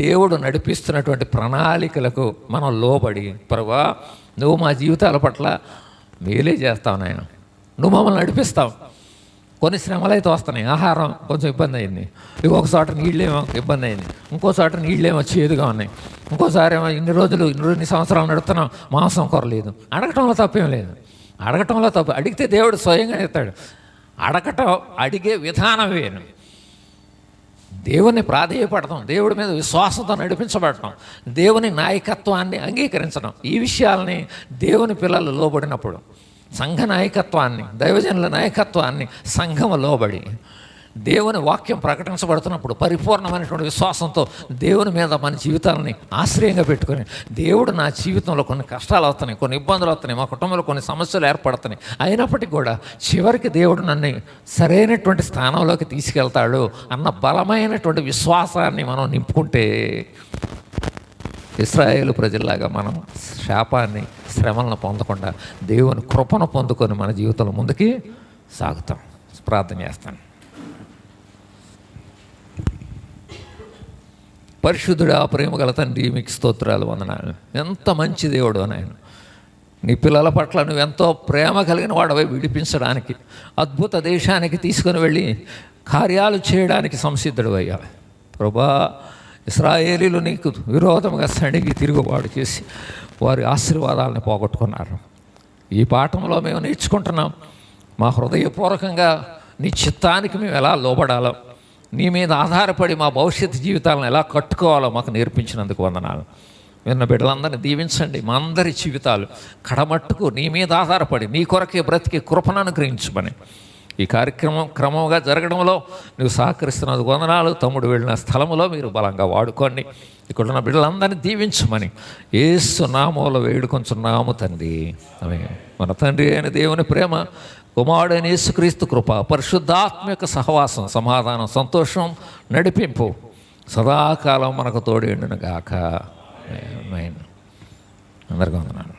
దేవుడు నడిపిస్తున్నటువంటి ప్రణాళికలకు మనం లోబడి, ప్రభువా నువ్వు మా జీవితాల పట్ల మేలే చేస్తావు నాయన, నువ్వు మమ్మల్ని నడిపిస్తావు. కొన్ని శ్రమలు అయితే వస్తున్నాయి, ఆహారం కొంచెం ఇబ్బంది అయింది, ఇంకొక చోట నీళ్ళేమో ఇబ్బంది అయింది, ఇంకో చోట నీళ్ళేమో చేదుగా ఉన్నాయి, ఇంకోసారి ఏమో ఇన్ని సంవత్సరాలు నడుపుతున్నాం మాంసం కొరలేదు. అడగటంలో తప్పేం లేదు, అడగటంలో తప్పు. అడిగితే దేవుడు స్వయంగా ఇస్తాడు. అడిగే విధానం వేరు. దేవుని ప్రాధేయపడటం, దేవుడి మీద విశ్వాసంతో నడిపించబడటం, దేవుని నాయకత్వాన్ని అంగీకరించడం, ఈ విషయాలని దేవుని పిల్లలు లోబడినప్పుడు, సంఘ నాయకత్వాన్ని, దైవజనుల నాయకత్వాన్ని సంఘము లోబడి దేవుని వాక్యం ప్రకటించబడుతున్నప్పుడు పరిపూర్ణమైనటువంటి విశ్వాసంతో దేవుని మీద మన జీవితాలని ఆశ్రయంగా పెట్టుకొని, దేవుడు నా జీవితంలో కొన్ని కష్టాలు వస్తున్నాయి, కొన్ని ఇబ్బందులు వస్తున్నాయి, మా కుటుంబంలో కొన్ని సమస్యలు ఏర్పడుతున్నాయి, అయినప్పటికీ కూడా చివరికి దేవుడు నన్ను సరైనటువంటి స్థానంలోకి తీసుకెళ్తాడు అన్న బలమైనటువంటి విశ్వాసాన్ని మనం నింపుకుంటే ఇశ్రాయేలు ప్రజల్లాగా మనం శాపాన్ని, శ్రమలను పొందకుండా దేవుని కృపను పొందుకొని మన జీవితంలో ముందుకి సాగుతాం. ప్రార్థన చేస్తాను. పరిశుద్ధుడా ప్రేమగల తండ్రి మీకు స్తోత్రాలు వందనాలు. ఎంత మంచి దేవుడు నాయన. నీ పిల్లల పట్ల నువ్వెంతో ప్రేమ కలిగిన వాడవై విడిపించడానికి, అద్భుత దేశానికి తీసుకుని వెళ్ళి కార్యాలు చేయడానికి సంసిద్ధుడు అయ్యా ప్రభా. ఇశ్రాయేలీలు నీకు విరోధంగా సణిగి తిరుగుబాటు చేసి వారి ఆశీర్వాదాలను పోగొట్టుకున్నారు. ఈ పాఠంలో మేము నేర్చుకుంటున్నాం. మా హృదయపూర్వకంగా నీ చిత్తానికి మేము ఎలా లోబడాలో, నీ మీద ఆధారపడి మా భవిష్యత్తు జీవితాలను ఎలా కట్టుకోవాలో మాకు నేర్పించినందుకు వందనాలు. విన్న బిడ్డలందరినీ దీవించండి. మా అందరి జీవితాలు కడమట్టుకు నీ మీద ఆధారపడి నీ కొరకే బ్రతికి కృపను అనుగ్రహించమని ఈ కార్యక్రమం క్రమంగా జరగడంలో నువ్వు సహకరిస్తున్నందుకు వందనాలు. తమ్ముడు వెళ్ళిన స్థలంలో మీరు బలంగా వాడుకోండి. ఇక్కడున్న బిడ్డలందరినీ దీవించమని యేసు నామములో వేడుకొంచున్నాము తండ్రి. ఆమేన్. మన తండ్రి అయిన దేవుని ప్రేమ, కుమారుడైన యేసుక్రీస్తు కృప, పరిశుద్ధాత్మ యొక్క సహవాసం, సమాధానం, సంతోషం, నడిపింపు సదాకాలం మనకు తోడేండును గాక. ఆమేన్. అందరికీ వందనాలు.